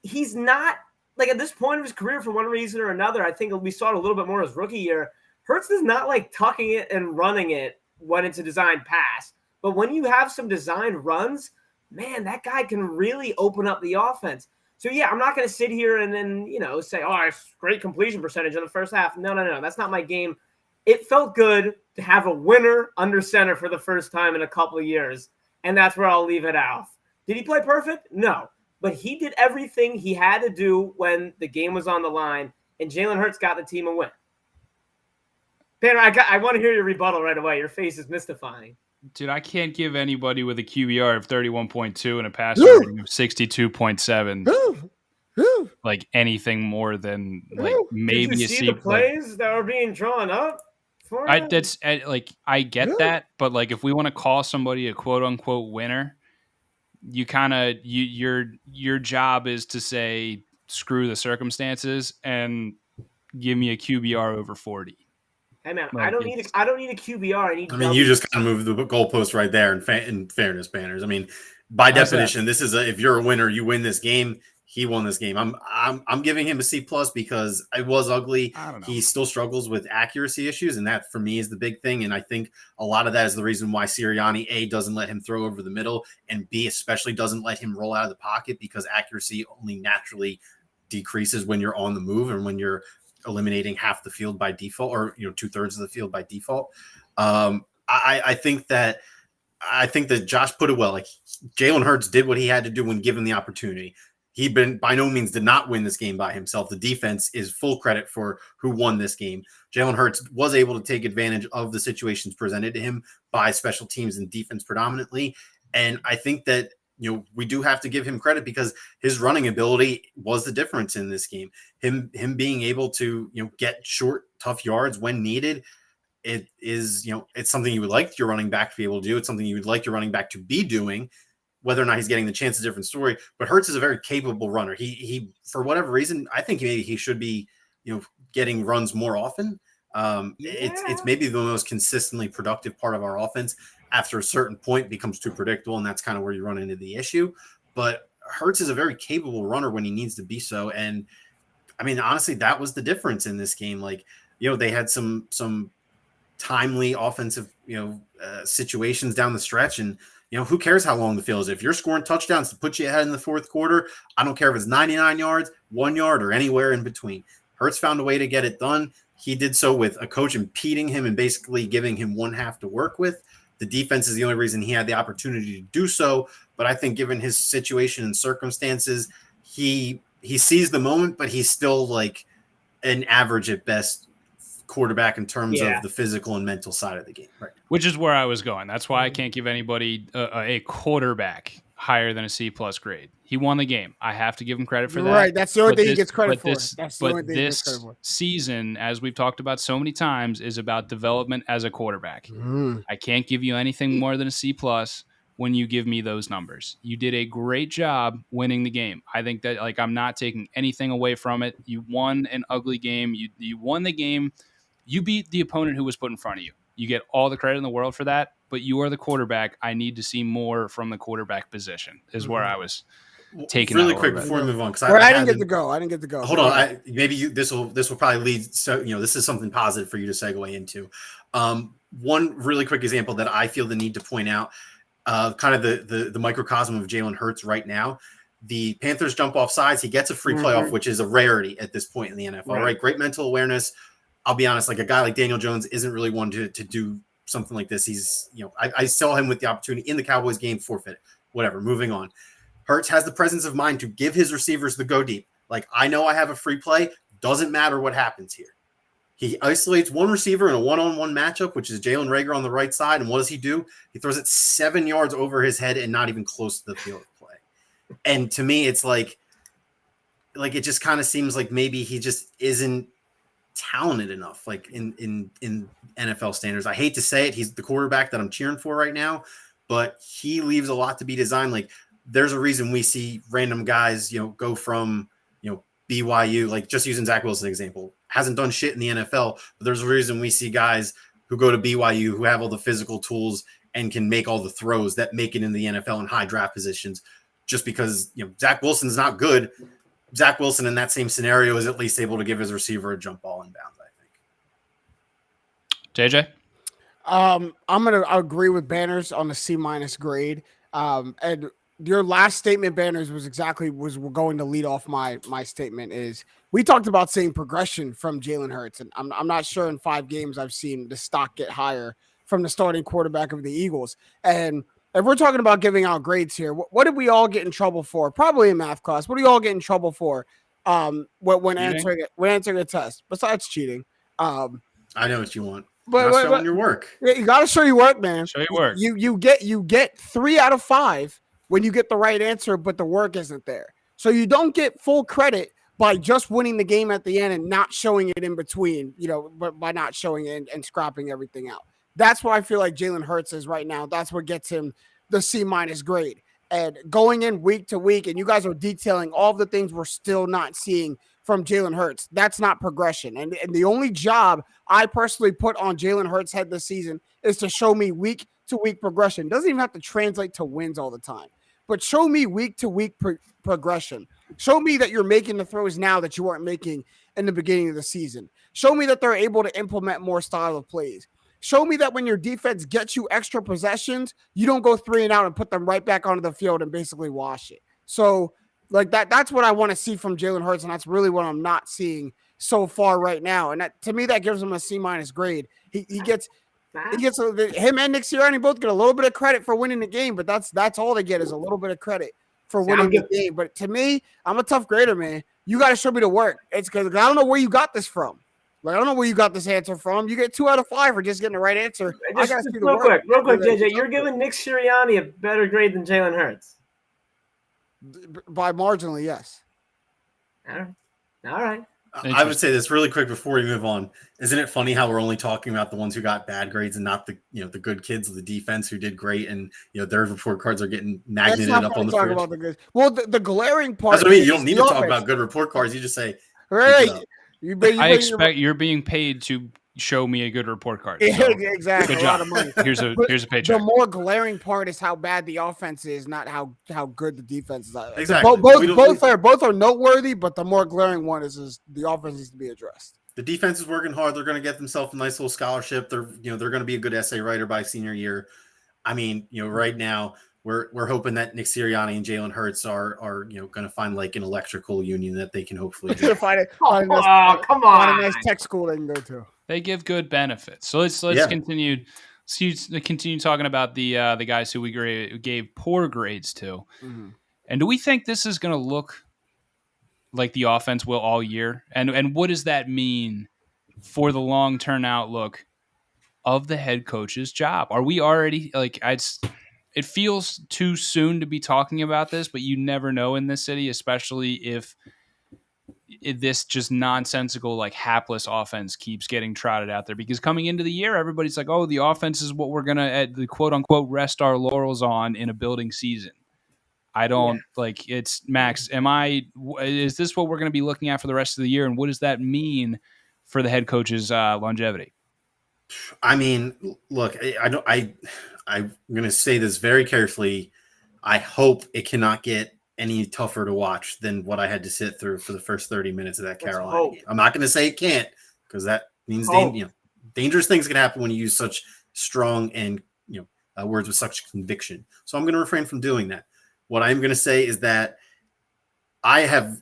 He's not, like at this point of his career, for one reason or another, I think we saw it a little bit more his rookie year. Hurts is not like tucking it and running it when it's a designed pass. But when you have some designed runs, man, that guy can really open up the offense. So, yeah, I'm not going to sit here and then, say, oh, it's great completion percentage in the first half. No. That's not my game. It felt good to have a winner under center for the first time in a couple of years. And that's where I'll leave it off. Did he play perfect? No. But he did everything he had to do when the game was on the line, and Jalen Hurts got the team a win. Tanner, I want to hear your rebuttal right away. Your face is mystifying. Dude, I can't give anybody with a QBR of 31.2 and a passer rating of 62.7 like anything more than like maybe Did you see the plays that were being drawn up? I get that, but like if we want to call somebody a quote unquote winner, you kind of your job is to say screw the circumstances and give me a QBR over 40. Hey man, like I don't need a QBR. You just kind of move the goalpost right there. In fairness, Banners. I mean, by definition, this is if you're a winner, you win this game. He won this game. I'm giving him a C+ because it was ugly. He still struggles with accuracy issues, and that for me is the big thing. And I think a lot of that is the reason why Sirianni A doesn't let him throw over the middle, and B especially doesn't let him roll out of the pocket because accuracy only naturally decreases when you're on the move and when you're eliminating half the field by default, or 2/3 of the field by default. I think that Josh put it well. Like Jalen Hurts did what he had to do when given the opportunity. He by no means did not win this game by himself. The defense is full credit for who won this game. Jalen Hurts was able to take advantage of the situations presented to him by special teams and defense predominantly. And I think that we do have to give him credit because his running ability was the difference in this game. Him being able to, get short, tough yards when needed. It is, it's something you would like your running back to be able to do. It's something you would like your running back to be doing. Whether or not he's getting the chance is a different story. But Hurts is a very capable runner. He for whatever reason, I think maybe he should be, getting runs more often. It's maybe the most consistently productive part of our offense. After a certain point becomes too predictable, and that's kind of where you run into the issue. But Hurts is a very capable runner when he needs to be so. And I mean, honestly, that was the difference in this game. Like, they had some timely offensive, situations down the stretch, and who cares how long the field is? If you're scoring touchdowns to put you ahead in the fourth quarter, I don't care if it's 99 yards, 1 yard, or anywhere in between. Hurts found a way to get it done. He did so with a coach impeding him and basically giving him one half to work with. The defense is the only reason he had the opportunity to do so. But I think given his situation and circumstances, he sees the moment, but he's still like an average at best quarterback in terms of the physical and mental side of the game. Right. Which is where I was going. That's why I can't give anybody a quarterback higher than a C+ grade. He won the game. I have to give him credit for that. Right. That's the only thing he gets credit for. This season, as we've talked about so many times, is about development as a quarterback. I can't give you anything more than a C+ when you give me those numbers. You did a great job winning the game. I think that I'm not taking anything away from it. You won an ugly game. You won the game. You beat the opponent who was put in front of you. You get all the credit in the world for that, but you are the quarterback. I need to see more from the quarterback position is where I was taking really quick before we move on. Because I didn't get to go. I didn't get to go. Hold on. This will probably lead. So, this is something positive for you to segue into. One really quick example that I feel the need to point out, kind of the microcosm of Jalen Hurts right now. The Panthers jump off sides. He gets a free playoff, which is a rarity at this point in the NFL, right? Great mental awareness. I'll be honest, like a guy like Daniel Jones isn't really one to do something like this. He's, I saw him with the opportunity in the Cowboys game, forfeit, whatever, moving on. Hurts has the presence of mind to give his receivers the go deep. Like, I know I have a free play. Doesn't matter what happens here. He isolates one receiver in a one-on-one matchup, which is Jalen Reagor on the right side. And what does he do? He throws it 7 yards over his head and not even close to the field of play. And to me, it's like it just kind of seems like maybe he just isn't talented enough, like in NFL standards. I hate to say it, he's the quarterback that I'm cheering for right now, but he leaves a lot to be designed. Like, there's a reason we see random guys, go from, BYU, like just using Zach Wilson example, hasn't done shit in the NFL, but there's a reason we see guys who go to BYU who have all the physical tools and can make all the throws that make it in the NFL in high draft positions, just because, Zach Wilson's not good. Zach Wilson in that same scenario is at least able to give his receiver a jump ball in bounds, I think. JJ? I'm going to agree with Banners on the C- grade. And your last statement, Banners, was going to lead off my statement. Is we talked about seeing progression from Jalen Hurts, and I'm not sure in 5 games I've seen the stock get higher from the starting quarterback of the Eagles. And if we're talking about giving out grades here, what did we all get in trouble for? Probably in math class. What do you all get in trouble for when answering a test? Besides cheating, I know what you want. But showing your work. You got to show your work, man. Show your work. You get 3 out of 5 when you get the right answer, but the work isn't there. So you don't get full credit by just winning the game at the end and not showing it in between. But by not showing it and scrapping everything out. That's why I feel like Jalen Hurts is right now. That's what gets him the C- grade. And going in week to week, and you guys are detailing all the things we're still not seeing from Jalen Hurts. That's not progression. And the only job I personally put on Jalen Hurts' head this season is to show me week to week progression. Doesn't even have to translate to wins all the time, but show me week to week progression. Show me that you're making the throws now that you weren't making in the beginning of the season. Show me that they're able to implement more style of plays. Show me that when your defense gets you extra possessions, you don't go 3 and out and put them right back onto the field and basically wash it. So like that's what I want to see from Jalen Hurts, and that's really what I'm not seeing so far right now. And that, to me, that gives him a C- grade. He gets him and Nick Sirianni both get a little bit of credit for winning the game, but that's all they get is a little bit of credit for winning the game. But to me, I'm a tough grader, man. You got to show me the work. It's because I don't know where you got this from. Like, I don't know where you got this answer from. You get 2 out of 5 for just getting the right answer. Real quick, JJ, you're giving Nick Sirianni a better grade than Jalen Hurts. By marginally, yes. All right. I would say this really quick before we move on. Isn't it funny how we're only talking about the ones who got bad grades and not the the good kids of the defense who did great, and their report cards are getting magneted up on the fridge. About the good. Well, the glaring part. That's what I mean. You don't need to talk about good report cards. You just say, right. I expect you're being paid to show me a good report card. So. Exactly. Good job. A lot of money. Here's a paycheck. The more glaring part is how bad the offense is, not how good the defense is. Exactly. Both are noteworthy, but the more glaring one is the offense needs to be addressed. The defense is working hard. They're going to get themselves a nice little scholarship. They're going to be a good essay writer by senior year. I mean, right now we're hoping that Nick Sirianni and Jalen Hurts are going to find like an electrical union that they can hopefully join. Find a Come on. Find a nice tech school they can go to. They give good benefits. So let's continue. Continue talking about the guys who we gave poor grades to. Mm-hmm. And do we think this is going to look like the offense will all year? And what does that mean for the long-term outlook of the head coach's job? Are we already it feels too soon to be talking about this, but you never know in this city, especially if this just nonsensical, like hapless offense keeps getting trotted out there. Because coming into the year, everybody's like, oh, the offense is what we're going to, quote unquote, rest our laurels on in a building season. I don't it's Max. Is this what we're going to be looking at for the rest of the year? And what does that mean for the head coach's longevity? I mean, look, I'm going to say this very carefully. I hope it cannot get any tougher to watch than what I had to sit through for the first 30 minutes of that Carolina game. I'm not going to say it can't, because that means dangerous things can happen when you use such strong and words with such conviction. So I'm going to refrain from doing that. What I'm going to say is that I've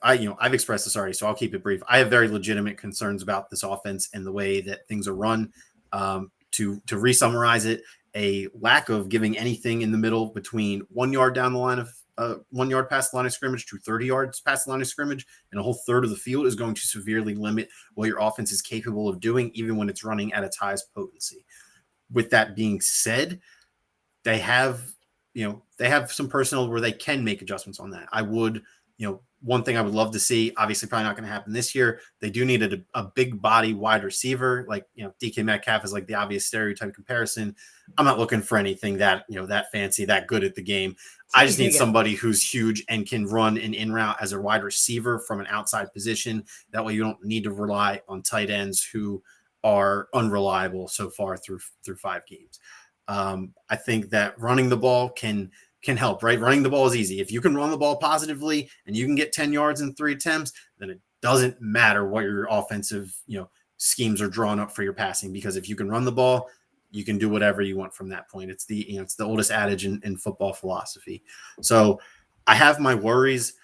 expressed this already, so I'll keep it brief. I have very legitimate concerns about this offense and the way that things are run. To re-summarize it, a lack of giving anything in the middle between 1 yard down the line of 1 yard past the line of scrimmage to 30 yards past the line of scrimmage, and a whole third of the field is going to severely limit what your offense is capable of doing, even when it's running at its highest potency. With that being said, they have some personnel where they can make adjustments on that. I would, one thing I would love to see, obviously probably not going to happen this year. They do need a big body wide receiver. Like, DK Metcalf is like the obvious stereotype comparison. I'm not looking for anything that, that fancy, that good at the game. I just need somebody who's huge and can run an in route as a wide receiver from an outside position. That way you don't need to rely on tight ends who are unreliable so far through 5 games. I think that running the ball can help, right? Running the ball is easy. If you can run the ball positively and you can get 10 yards in 3 attempts, then it doesn't matter what your offensive, schemes are drawn up for your passing, because if you can run the ball, you can do whatever you want from that point. It's the oldest adage in football philosophy. So I have my worries.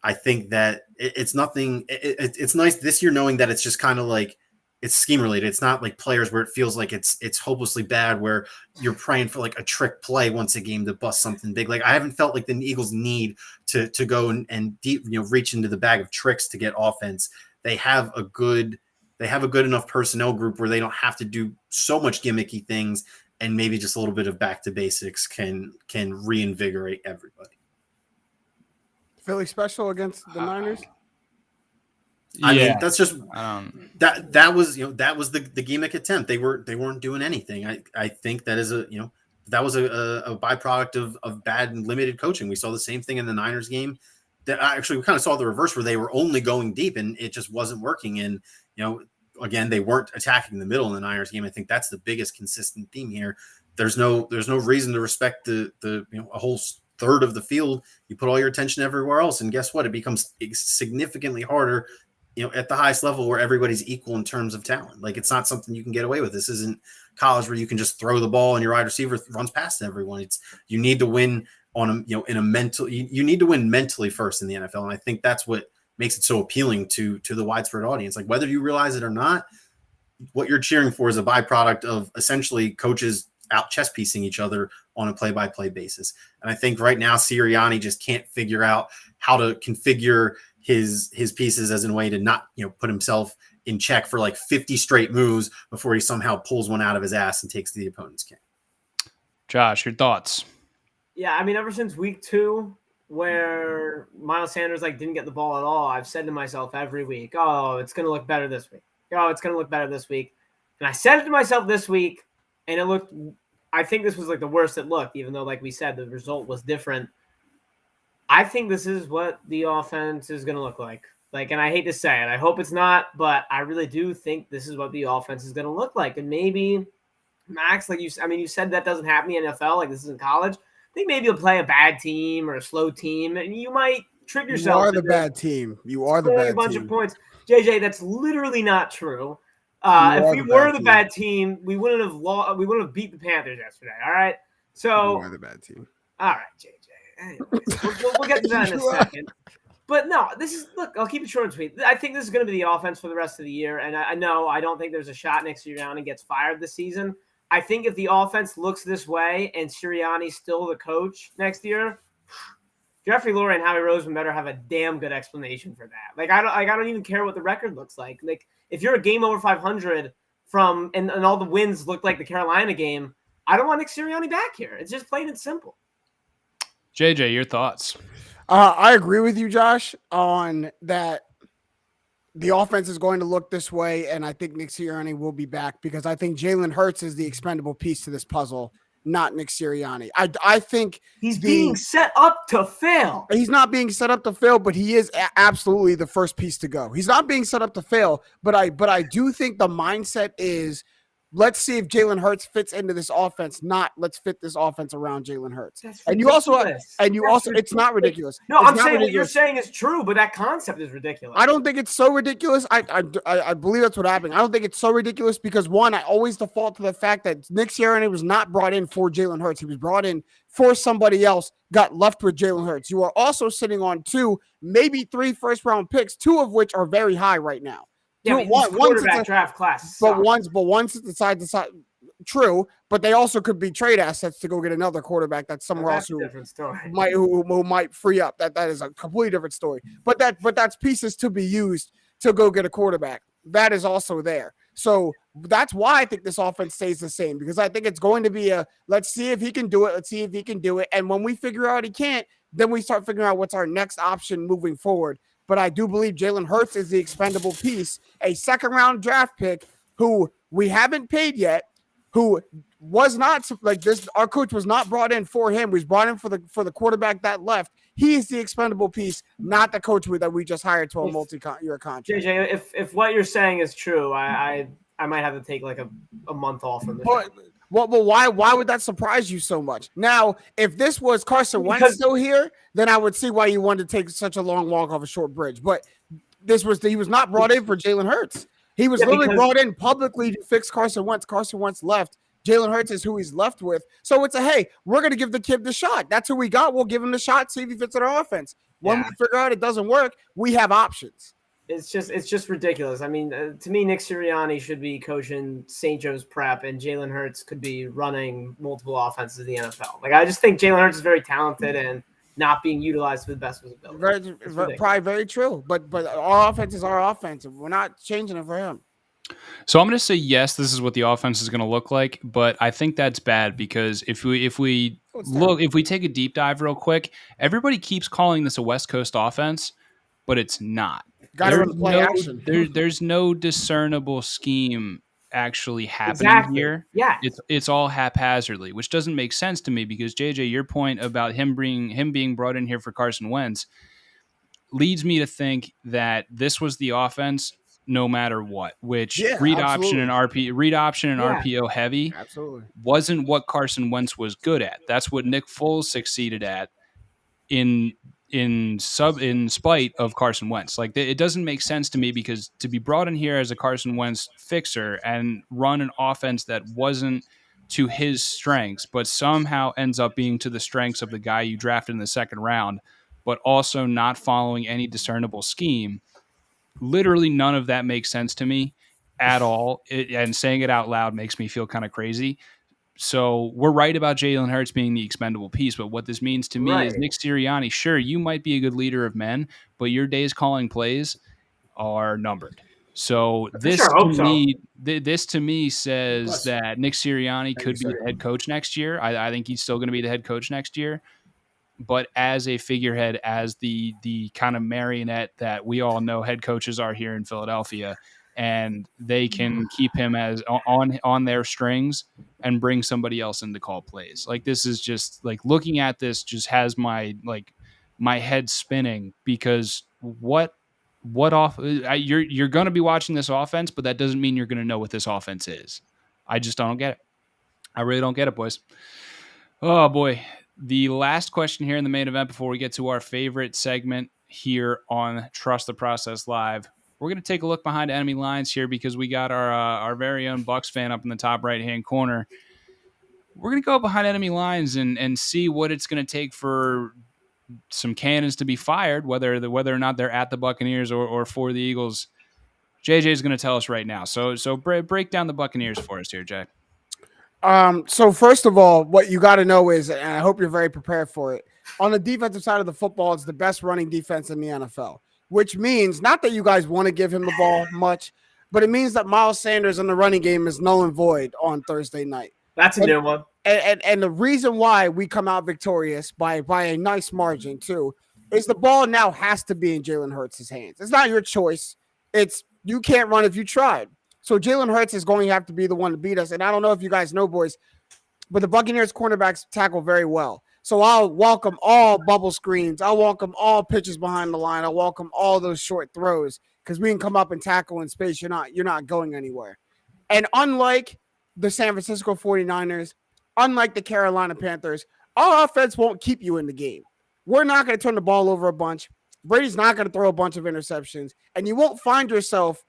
I think that it's nothing. It's nice this year knowing that it's just kind of like, it's scheme related. It's not like players where it feels like it's hopelessly bad, where you're praying for like a trick play once a game to bust something big. Like, I haven't felt like the Eagles need to go and deep, reach into the bag of tricks to get offense. They have a good enough personnel group where they don't have to do so much gimmicky things, and maybe just a little bit of back to basics can reinvigorate everybody. Philly special against the Niners. I mean, that's just that was the gimmick attempt. They weren't doing anything. I think that is that was a byproduct of bad and limited coaching. We saw the same thing in the Niners game. That actually we kind of saw the reverse, where they were only going deep and it just wasn't working. And again, they weren't attacking the middle in the Niners game. I think that's the biggest consistent theme here. There's no reason to respect the a whole third of the field. You put all your attention everywhere else, and guess what? It becomes significantly harder at the highest level where everybody's equal in terms of talent. Like, it's not something you can get away with. This isn't college where you can just throw the ball and your wide receiver runs past everyone. You need to win on in a mental, you need to win mentally first in the NFL. And I think that's what makes it so appealing to the widespread audience. Like, whether you realize it or not, what you're cheering for is a byproduct of essentially coaches out chess piecing each other on a play-by-play basis. And I think right now Sirianni just can't figure out how to configure his pieces as in a way to not, put himself in check for like 50 straight moves before he somehow pulls one out of his ass and takes the opponent's game. Josh, your thoughts? Yeah, I mean, ever since week 2, where Miles Sanders didn't get the ball at all, I've said to myself every week, oh, it's going to look better this week. Oh, it's going to look better this week. And I said it to myself this week, and it looked, I think this was the worst it looked, even though, like we said, the result was different. I think this is what the offense is going to look like. And I hate to say it, I hope it's not, but I really do think this is what the offense is going to look like. And maybe, Max, you said that doesn't happen in the NFL, this isn't college. I think maybe you'll play a bad team or a slow team, and you might trick yourself. You are the bad team. You are the bad team. A bunch of points. JJ, that's literally not true. If we were the bad team, we wouldn't have beat the Panthers yesterday. All right. So, You are the bad team. All right, JJ. Anyways, we'll get to that in a second. But no, I'll keep it short and sweet. I think this is going to be the offense for the rest of the year. And I know I don't think there's a shot Nick Sirianni gets fired this season. I think if the offense looks this way and Sirianni's still the coach next year, Jeffrey Lurie and Howie Roseman better have a damn good explanation for that. I don't even care what the record looks like. Like, if you're a game over 500 and all the wins look like the Carolina game, I don't want Nick Sirianni back here. It's just plain and simple. JJ, your thoughts? I agree with you, Josh, on that. The offense is going to look this way, and I think Nick Sirianni will be back because I think Jalen Hurts is the expendable piece to this puzzle, not Nick Sirianni. I think he's being set up to fail. He's not being set up to fail, but he is absolutely the first piece to go. He's not being set up to fail, but I do think the mindset is, let's see if Jalen Hurts fits into this offense. Not let's fit this offense around Jalen Hurts. And you also, it's not ridiculous. No, I'm saying what you're saying is true, but that concept is ridiculous. I don't think it's so ridiculous. I believe that's what happened. I don't think it's so ridiculous because, one, I always default to the fact that Nick Sirianni was not brought in for Jalen Hurts. He was brought in for somebody else, got left with Jalen Hurts. You are also sitting on 2, maybe 3 first-round picks, 2 of which are very high right now. Yeah, quarterback draft class. But once it's side to side, true. But they also could be trade assets to go get another quarterback that's somewhere else who might free up. That is a completely different story. But that's pieces to be used to go get a quarterback. That is also there. So that's why I think this offense stays the same, because I think it's going to be let's see if he can do it. Let's see if he can do it. And when we figure out he can't, then we start figuring out what's our next option moving forward. But I do believe Jalen Hurts is the expendable piece, a second-round draft pick who we haven't paid yet, who was not like this. Our coach was not brought in for him. He was brought in for the quarterback that left. He is the expendable piece, not the coach that we just hired to a multi-year contract. JJ, if what you're saying is true, I might have to take like a month off from this. Well, why would that surprise you so much? Now, if this was Carson Wentz still here, then I would see why you wanted to take such a long walk off a short bridge. But he was not brought in for Jalen Hurts. He was literally brought in publicly to fix Carson Wentz. Carson Wentz left. Jalen Hurts is who he's left with. So it's hey, we're going to give the kid the shot. That's who we got. We'll give him the shot, see if he fits in our offense. When we figure out it doesn't work, we have options. It's just ridiculous. I mean, to me, Nick Sirianni should be coaching St. Joe's Prep, and Jalen Hurts could be running multiple offenses in the NFL. Like, I just think Jalen Hurts is very talented and not being utilized to the best of his ability. Probably very true. But our offense is our offense. We're not changing it for him. So I'm going to say yes, this is what the offense is going to look like, but I think that's bad because if we take a deep dive real quick, everybody keeps calling this a West Coast offense, but it's not. There's no discernible scheme actually happening here. Yeah, it's all haphazardly, which doesn't make sense to me because JJ, your point about him being brought in here for Carson Wentz leads me to think that this was the offense no matter what. Which read option and RPO heavy wasn't what Carson Wentz was good at. That's what Nick Foles succeeded at in spite of Carson Wentz. Like, it doesn't make sense to me because to be brought in here as a Carson Wentz fixer and run an offense that wasn't to his strengths, but somehow ends up being to the strengths of the guy you drafted in the second round, but also not following any discernible scheme. Literally none of that makes sense to me at all. And saying it out loud makes me feel kind of crazy. So we're right about Jalen Hurts being the expendable piece, but what this means to me is Nick Sirianni, sure, you might be a good leader of men, but your days calling plays are numbered. So this to me says that Nick Sirianni could be the head coach next year. I think he's still going to be the head coach next year, but as a figurehead, as the kind of marionette that we all know head coaches are here in Philadelphia, and they can keep him as on their strings and bring somebody else in to call plays. Like, this is just like looking at this just has my head spinning because you're going to be watching this offense, but that doesn't mean you're going to know what this offense is. I just don't get it. I really don't get it, boys. Oh boy. The last question here in the main event before we get to our favorite segment here on Trust the Process Live. We're going to take a look behind enemy lines here because we got our very own Bucs fan up in the top right-hand corner. we're going to go behind enemy lines and see what it's going to take for some cannons to be fired, whether or not they're at the Buccaneers or for the Eagles. JJ is going to tell us right now. So break down the Buccaneers for us here, Jack. So first of all, what you got to know is, and I hope you're very prepared for it, on the defensive side of the football, it's the best running defense in the NFL, which means not that you guys want to give him the ball much, but it means that Miles Sanders in the running game is null and void on Thursday night. That's a new one. And the reason why we come out victorious by a nice margin too is the ball now has to be in Jalen Hurts' hands. It's not your choice. It's you can't run if you tried. So Jalen Hurts is going to have to be the one to beat us. And I don't know if you guys know, boys, but the Buccaneers cornerbacks tackle very well. So I'll welcome all bubble screens. I'll welcome all pitches behind the line. I'll welcome all those short throws because we can come up and tackle in space. You're not going anywhere. And unlike the San Francisco 49ers, unlike the Carolina Panthers, our offense won't keep you in the game. We're not going to turn the ball over a bunch. Brady's not going to throw a bunch of interceptions. And you won't find yourself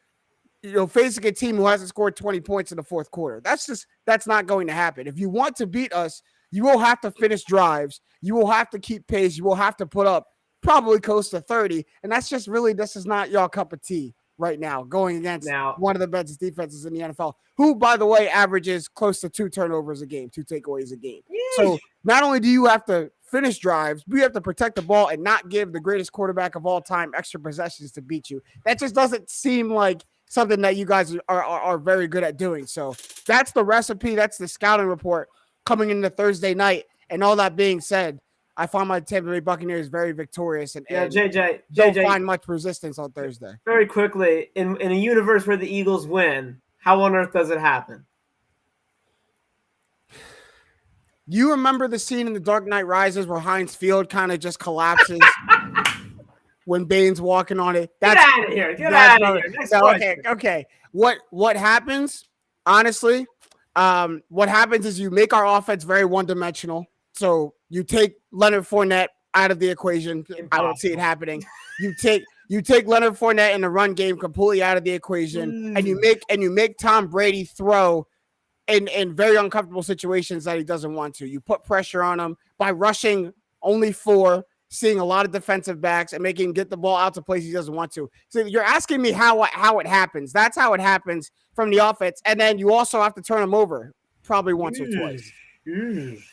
facing a team who hasn't scored 20 points in the fourth quarter. That's not going to happen. If you want to beat us, you will have to finish drives. You will have to keep pace. You will have to put up probably close to 30. And that's just really, this is not your cup of tea right now, going against one of the best defenses in the NFL, who, by the way, averages close to 2 turnovers a game, 2 takeaways a game. So not only do you have to finish drives, we have to protect the ball and not give the greatest quarterback of all time extra possessions to beat you. That just doesn't seem like something that you guys are very good at doing. So that's the recipe. That's the scouting report coming into Thursday night. And all that being said, I find my Tampa Bay Buccaneers very victorious and JJ don't find much resistance on Thursday. Very quickly, in a universe where the Eagles win, how on earth does it happen? You remember the scene in The Dark Knight Rises where Heinz Field kind of just collapses when Bane's walking on it? Get out of here. Get out of here. Next question. Okay. What happens, honestly, what happens is you make our offense very one-dimensional. So you take Leonard Fournette out of the equation. Impossible. I don't see it happening. You take Leonard Fournette in the run game completely out of the equation, and you make Tom Brady throw in very uncomfortable situations that he doesn't want to. You put pressure on him by rushing only 4, seeing a lot of defensive backs, and making him get the ball out to places he doesn't want to. So you're asking me how it happens. That's how it happens from the offense, and then you also have to turn him over probably once or twice.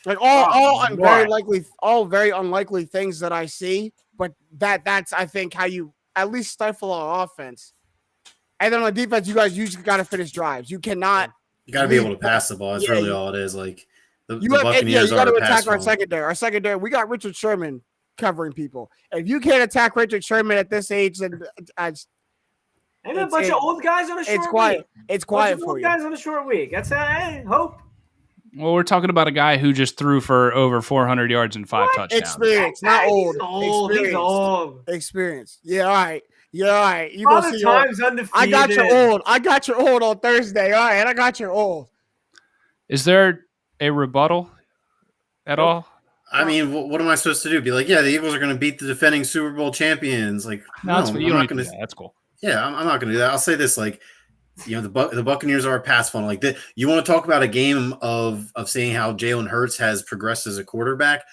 Like all very unlikely things that I see, but that's I think how you at least stifle our offense. And then on the defense, you guys usually got to finish drives. You cannot. You got to be able to pass the ball. That's really all it is. Like the Buccaneers you got to attack our secondary. Our secondary, we got Richard Sherman covering people. If you can't attack Richard Sherman at this age, then and a bunch of old guys on a short week. It's quiet for you. Guys on a short week. That's hope. Well, we're talking about a guy who just threw for over 400 yards and 5 touchdowns. Experience, not old. He's old. Experience. Yeah, all right. You go see times undefeated. I got your old on Thursday. All right, and I got your old. Is there a rebuttal at all? I mean, what am I supposed to do? Be like, yeah, the Eagles are going to beat the defending Super Bowl champions. Like, no, you don't do that. That's cool. Yeah, I'm not going to do that. I'll say this, like, the Buccaneers are a pass funnel. Like, you want to talk about a game of seeing how Jalen Hurts has progressed as a quarterback.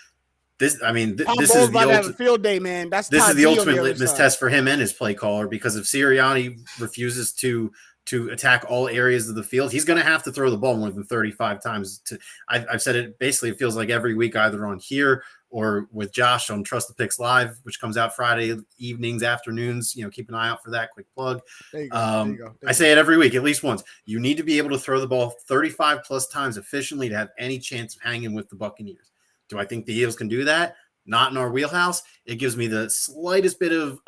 This is the field day, man. This is the ultimate litmus test for him and his play caller, because if Sirianni refuses to attack all areas of the field, he's going to have to throw the ball more than 35 times. I've said it basically. It feels like every week, either on here or with Josh on Trust the Picks Live, which comes out Friday evenings, afternoons. Keep an eye out for that. Quick plug. There you go. I say it every week, at least once. You need to be able to throw the ball 35 plus times efficiently to have any chance of hanging with the Buccaneers. Do I think the Eagles can do that? Not in our wheelhouse. It gives me the slightest bit of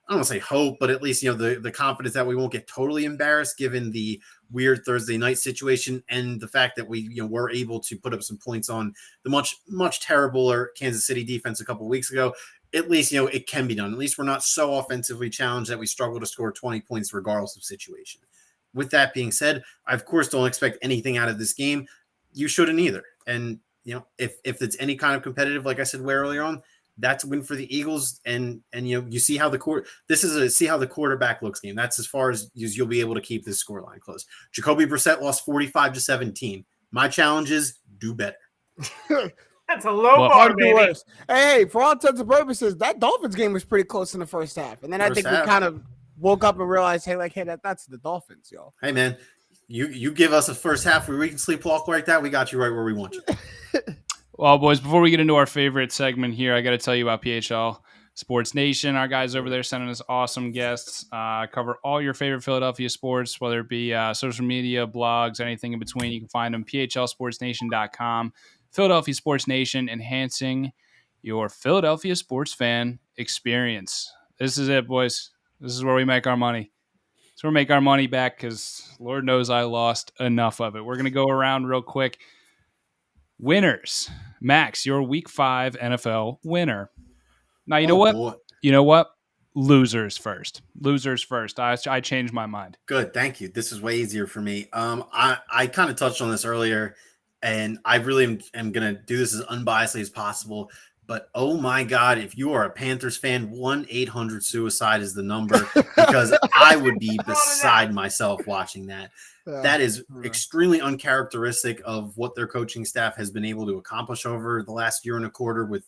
I don't want to say hope, but at least, the confidence that we won't get totally embarrassed given the weird Thursday night situation and the fact that we, were able to put up some points on the much, much terribler Kansas City defense a couple of weeks ago. At least, it can be done. At least we're not so offensively challenged that we struggle to score 20 points regardless of situation. With that being said, I, of course, don't expect anything out of this game. You shouldn't either. And, if it's any kind of competitive, like I said way earlier on, that's a win for the Eagles. And you see how see how the quarterback looks game. That's as far as you'll be able to keep this scoreline close. Jacoby Brissett lost 45-17. My challenge is do better. That's a low bar, baby. Hey, for all intents and purposes, that Dolphins game was pretty close in the first half. And then I think we kind of woke up and realized, hey, that's the Dolphins, yo. Hey, man, you give us a first half where we can sleepwalk like that, we got you right where we want you. Well, boys, before we get into our favorite segment here, I got to tell you about PHL Sports Nation. Our guys over there sending us awesome guests. Cover all your favorite Philadelphia sports, whether it be social media, blogs, anything in between. You can find them phlsportsnation.com. Philadelphia Sports Nation, enhancing your Philadelphia sports fan experience. This is it, boys. This is where we make our money. So we'll make our money back because Lord knows I lost enough of it. We're going to go around real quick. Winners. Max, your week 5 NFL winner. Now, you know what? Boy. You know what? Losers first. Losers first. I changed my mind. Good. Thank you. This is way easier for me. I kind of touched on this earlier, and I really am going to do this as unbiasedly as possible. But, oh, my God, if you are a Panthers fan, 1-800-SUICIDE is the number because I would be beside myself watching that. That is extremely uncharacteristic of what their coaching staff has been able to accomplish over the last year and a quarter with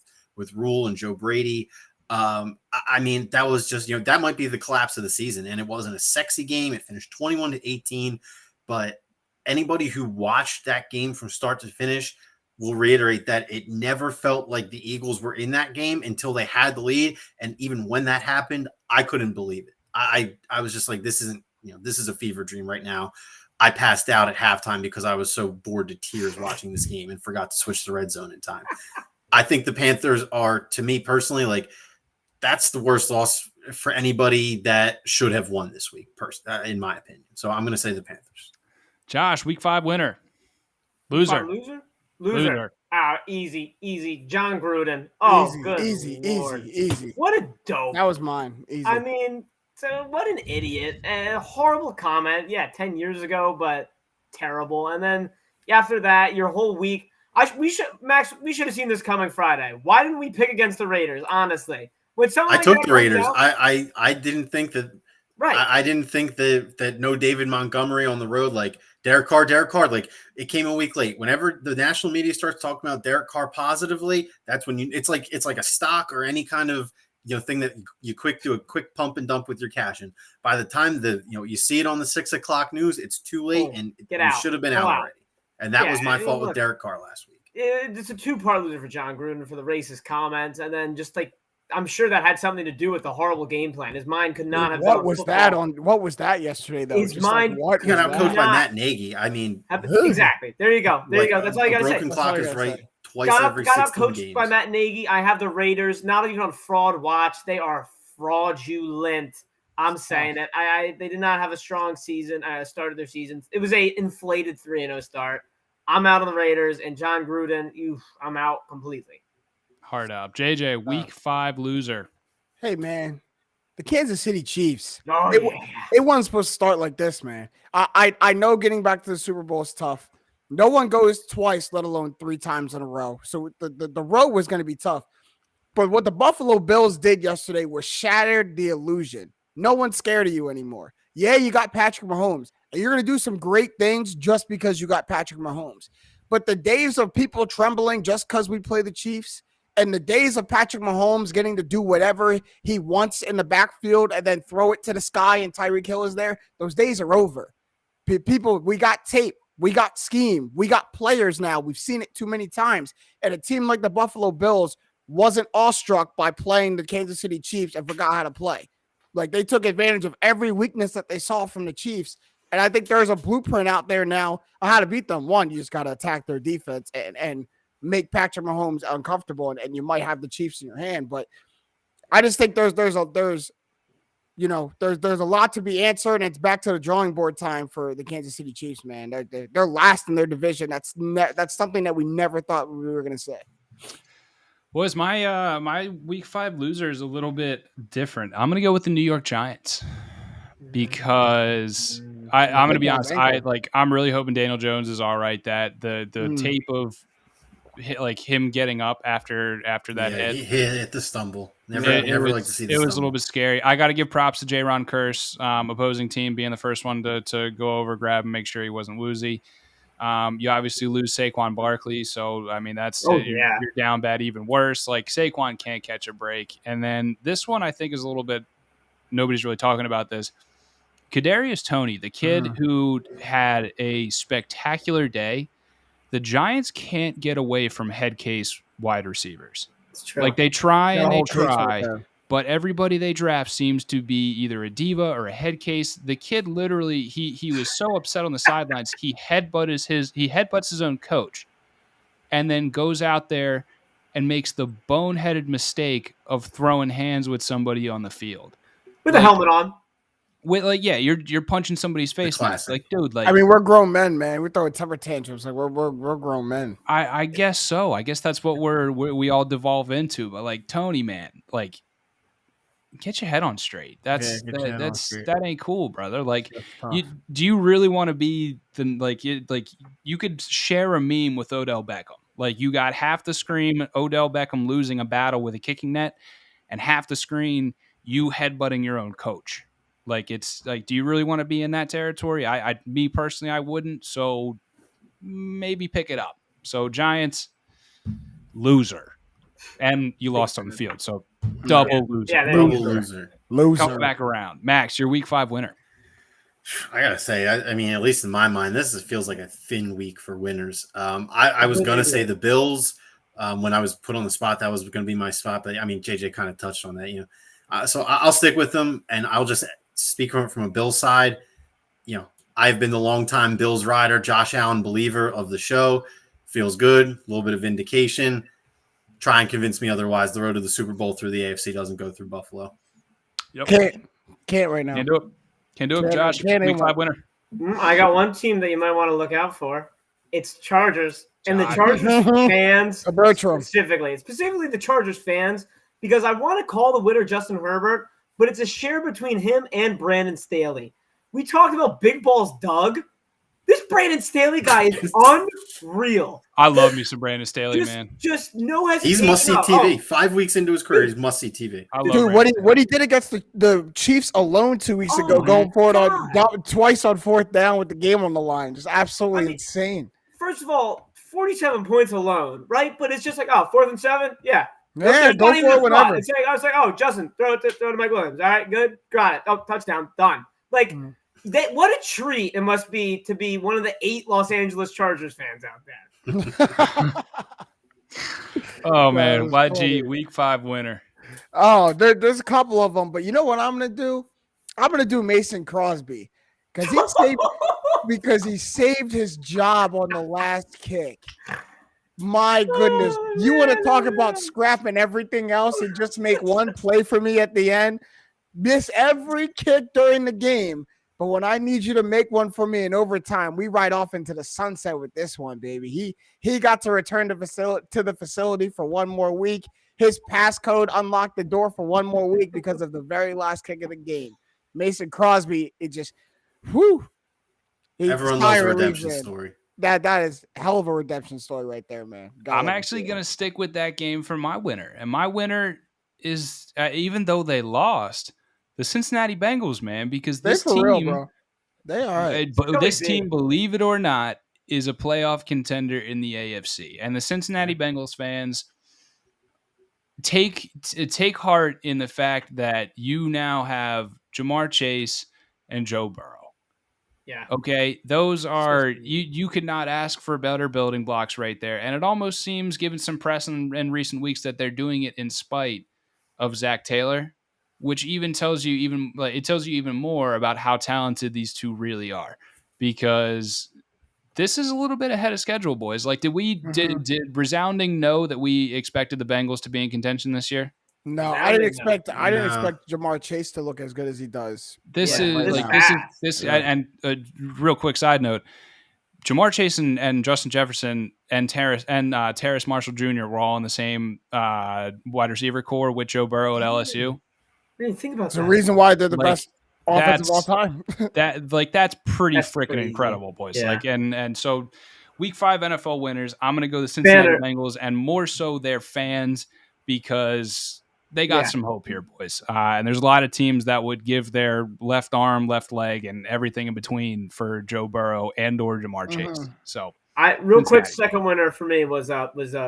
Rule and Joe Brady. I mean, that was just, that might be the collapse of the season. And it wasn't a sexy game. It finished 21-18. But anybody who watched that game from start to finish will reiterate that it never felt like the Eagles were in that game until they had the lead. And even when that happened, I couldn't believe it. I was just like, this isn't, this is a fever dream right now. I passed out at halftime because I was so bored to tears watching this game and forgot to switch the red zone in time. I think the Panthers are, to me personally, like that's the worst loss for anybody that should have won this week, in my opinion. So I'm going to say the Panthers. Josh, week 5 winner. Loser. Loser. Easy. John Gruden. Oh, easy, good Lord. Easy. What a dope. That was mine. Easy. I mean, so what an idiot. Horrible comment. Yeah, 10 years ago, but terrible. And then after that, your whole week. We should have seen this coming Friday. Why didn't we pick against the Raiders, honestly? I took the Raiders. I didn't think that. Right. I didn't think that no David Montgomery on the road, like Derek Carr, like it came a week late. Whenever the national media starts talking about Derek Carr positively, that's when it's like a stock or any kind of thing that you do a quick pump and dump with your cash. And by the time you see it on the 6 o'clock news, it's too late and you should have been out already. And that was my fault with Derek Carr last week. It's a 2-part loser for John Gruden for the racist comments, and then just like. I'm sure that had something to do with the horrible game plan. His mind could not have. What was that yesterday though? His mind. What got outcoached by Matt Nagy? I mean, exactly. There you go. That's all you got to say. Broken clock is right twice every 16 games. Got outcoached games. by Matt Nagy. I have the Raiders not even on fraud watch. They are fraudulent. I'm saying it. They did not have a strong season. Started their season. It was a inflated 3-0 start. I'm out on the Raiders and John Gruden. I'm out completely. Hard up. JJ, week 5 loser. Hey, man. The Kansas City Chiefs. Oh, it wasn't supposed to start like this, man. I know getting back to the Super Bowl is tough. No one goes twice, let alone 3 times in a row. So the road was going to be tough. But what the Buffalo Bills did yesterday was shattered the illusion. No one's scared of you anymore. Yeah, you got Patrick Mahomes. And you're going to do some great things just because you got Patrick Mahomes. But the days of people trembling just because we play the Chiefs, and the days of Patrick Mahomes getting to do whatever he wants in the backfield and then throw it to the sky and Tyreek Hill is there, those days are over. People, we got tape. We got scheme. We got players now. We've seen it too many times. And a team like the Buffalo Bills wasn't awestruck by playing the Kansas City Chiefs and forgot how to play. Like, they took advantage of every weakness that they saw from the Chiefs. And I think there's a blueprint out there now on how to beat them. One, you just got to attack their defense and make Patrick Mahomes uncomfortable, and you might have the Chiefs in your hand. But I just think there's a lot to be answered, and it's back to the drawing board time for the Kansas City Chiefs, man. They're last in their division. That's something that we never thought we were going to say. Was my week 5 loser is a little bit different. I'm going to go with the New York Giants because I'm going to be honest. I'm really hoping Daniel Jones is all right. That the tape of like him getting up after that hit. He hit the stumble. Never like to see this. It was a little bit scary. I got to give props to J-Ron Curse, opposing team being the first one to go over, grab, and make sure he wasn't woozy. You obviously lose Saquon Barkley, so I mean that's yeah. you're down bad even worse. Like Saquon can't catch a break, and then this one I think is a little bit nobody's really talking about this. Kadarius Toney, the kid who had a spectacular day, the Giants can't get away from head case wide receivers. It's true. Like they try Got a and they whole case right try, there. but everybody they draft seems to be either a diva or a head case. The kid literally he was so upset on the sidelines he headbutts his own coach, and then goes out there and makes the boneheaded mistake of throwing hands with somebody on the field. With a helmet on. With you're punching somebody's face mask. Like, dude, like I mean, we're grown men, man. We throw temper tantrums. Like we're grown men. I guess so. I guess that's what we all devolve into. But like Tony, man, like get your head on straight. That ain't cool, brother. Like, do you really want to be you could share a meme with Odell Beckham. Like you got half the screen Odell Beckham losing a battle with a kicking net, and half the screen you headbutting your own coach. Like it's like, do you really want to be in that territory? Me personally, I wouldn't. So maybe pick it up. So Giants loser, and you lost on the field. So double loser. Yeah, double loser. Come back around, Max. Your Week 5 winner. I gotta say, I mean, at least in my mind, feels like a thin week for winners. I was gonna say the Bills when I was put on the spot. That was gonna be my spot, but I mean, JJ kind of touched on that, you know. So I'll stick with them, and I'll just speak from a Bills side. You know, I've been the longtime Bills rider, Josh Allen believer of the show. Feels good, a little bit of vindication. Try and convince me otherwise. The road to the Super Bowl through the AFC doesn't go through Buffalo. Yep. Can't right now. Can't do it, Josh. Week 5 winner. I got one team that you might want to look out for. It's Chargers. And the Chargers fans specifically the Chargers fans, because I want to call the winner Justin Herbert, but it's a share between him and Brandon Staley. We talked about Big Balls Doug. This Brandon Staley guy is unreal. I love me some Brandon Staley, man. Just no hesitation. He's must-see TV. 5 weeks into his career, he's must-see TV. Dude, what he did against the Chiefs alone 2 weeks ago, going forward twice on fourth down with the game on the line, just absolutely insane. First of all, 47 points alone, right? But it's just like, 4th and 7, yeah. Yeah, go for it whenever. I was like, Justin, throw it to Mike Williams. All right, good, got it. Oh, touchdown, done. Like, what a treat it must be to be one of the 8 Los Angeles Chargers fans out there. Oh man, YG Week 5 winner. Oh, there's a couple of them, but you know what I'm gonna do? I'm gonna do Mason Crosby because he saved his job on the last kick. My goodness. You want to talk about scrapping everything else and just make one play for me at the end? Miss every kick during the game, but when I need you to make one for me in overtime, we ride off into the sunset with this one, baby. He got to return to the facility for one more week. His passcode unlocked the door for one more week because of the very last kick of the game. Mason Crosby, it just, Everyone loves a redemption story. That is a hell of a redemption story right there, man. I'm actually going to stick with that game for my winner. And my winner is, even though they lost, the Cincinnati Bengals, man, because this team, real, bro. They are. This team, believe it or not, is a playoff contender in the AFC. And the Cincinnati Bengals fans take heart in the fact that you now have Jamar Chase and Joe Burrow. Yeah. Okay. Those are you could not ask for better building blocks right there. And it almost seems, given some press in recent weeks, that they're doing it in spite of Zach Taylor, which even tells you even more about how talented these two really are, because this is a little bit ahead of schedule, boys. Like, did resounding know that we expected the Bengals to be in contention this year? No, I didn't expect Jamar Chase to look as good as he does. This is real quick side note. Jamar Chase and Justin Jefferson and Terrace Marshall Jr. were all in the same wide receiver core with Joe Burrow at LSU. I didn't think about that. It's the reason why they're the best offense of all time. That's pretty freaking incredible, boys. Yeah. And so Week 5 NFL winners, I'm going to go the Cincinnati Bengals, and more so their fans, because they got some hope here, boys. And there's a lot of teams that would give their left arm, left leg, and everything in between for Joe Burrow and or Jamar Chase. So, real quick, second winner for me was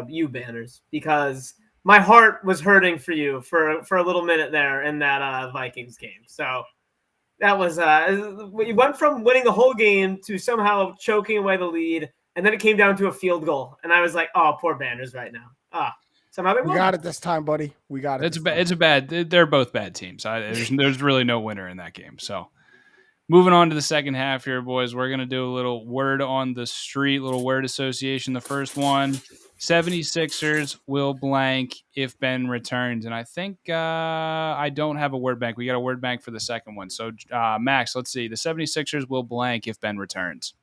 you, Banners, because my heart was hurting for you for a little minute there in that Vikings game. So that was you went from winning the whole game to somehow choking away the lead, and then it came down to a field goal, and I was like, oh, poor Banners right now. Somehow they won. We got it this time, buddy. We got it. It's a bad. They're both bad teams. There's really no winner in that game. So, moving on to the second half here, boys. We're gonna do a little word on the street, little word association. The first one, 76ers will blank if Ben returns, and I think I don't have a word bank. We got a word bank for the second one. So, Max, let's see. The 76ers will blank if Ben returns.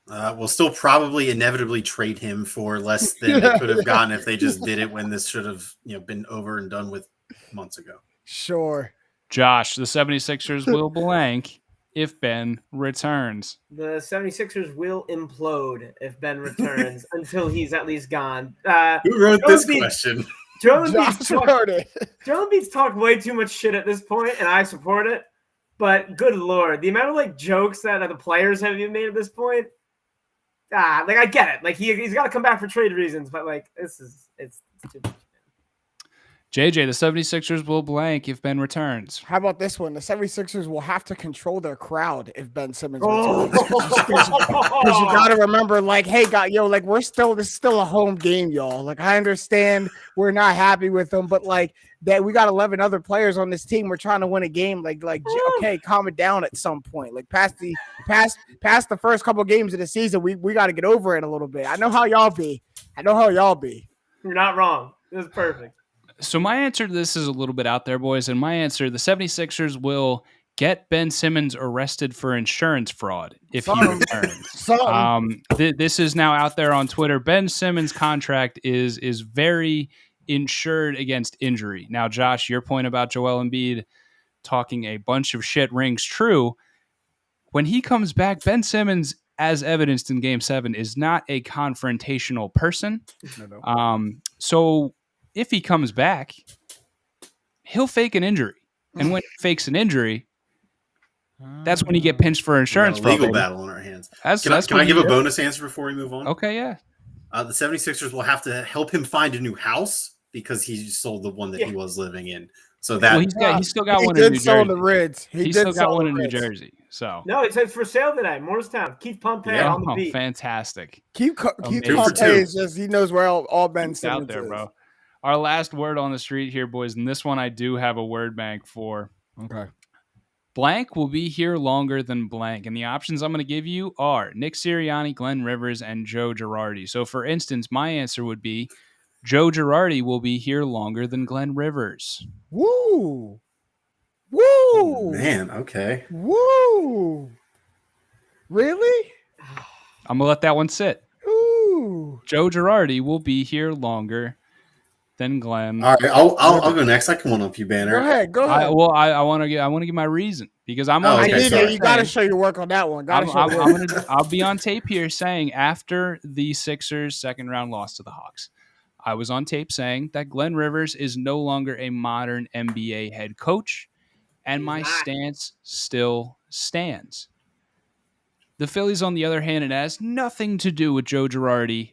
We'll still probably inevitably trade him for less than they could have gotten if they just did it when this should have been over and done with months ago. Sure. Josh, the 76ers will blank if Ben returns. The 76ers will implode if Ben returns until he's at least gone. Who wrote this question? Joe Embiid's talked way too much shit at this point, and I support it. But good Lord, the amount of jokes that the players have even made at this point. I get it. He's got to come back for trade reasons, but it's too much. JJ, the 76ers will blank if Ben returns. How about this one? The 76ers will have to control their crowd if Ben Simmons returns. Because you got to remember, hey, this is still a home game, y'all. I understand we're not happy with them, but that we got 11 other players on this team. We're trying to win a game. Okay, calm it down at some point. Past the first couple games of the season, we got to get over it a little bit. I know how y'all be. You're not wrong. This is perfect. So my answer to this is a little bit out there, boys. And my answer, the 76ers will get Ben Simmons arrested for insurance fraud if he returns. This is now out there on Twitter. Ben Simmons' contract is very insured against injury. Now, Josh, your point about Joel Embiid talking a bunch of shit rings true. When he comes back, Ben Simmons, as evidenced in Game 7, is not a confrontational person. No. So if he comes back, he'll fake an injury. And when he fakes an injury, that's when you get pinched for insurance. We got a legal battle on our hands. Can I give a bonus answer before we move on? Okay, yeah. The 76ers will have to help him find a new house because he sold the one that he was living in. So that he's still got one in New Jersey. The Rids. He's still got one in New Jersey. So no, it says for sale today. Morristown. Keith Pompey on the beat. Fantastic. Keith Pompey is just he knows where all Ben Simmons out there, is. bro. Our last word on the street here, boys, and this one I do have a word bank for. Okay. Blank will be here longer than blank. And the options I'm going to give you are Nick Sirianni, Glenn Rivers, and Joe Girardi. So, for instance, my answer would be Joe Girardi will be here longer than Glenn Rivers. Woo! Woo! Oh, man, okay. Woo! Really? I'm going to let that one sit. Ooh. Joe Girardi will be here longer than Glenn. All right, I'll go next. I can one up you, Banner. Go ahead. I want to give my reason because I'm on. You got to show your work on that one. I'll be on tape here saying after the Sixers' second round loss to the Hawks, I was on tape saying that Glenn Rivers is no longer a modern NBA head coach, and my stance still stands. The Phillies, on the other hand, it has nothing to do with Joe Girardi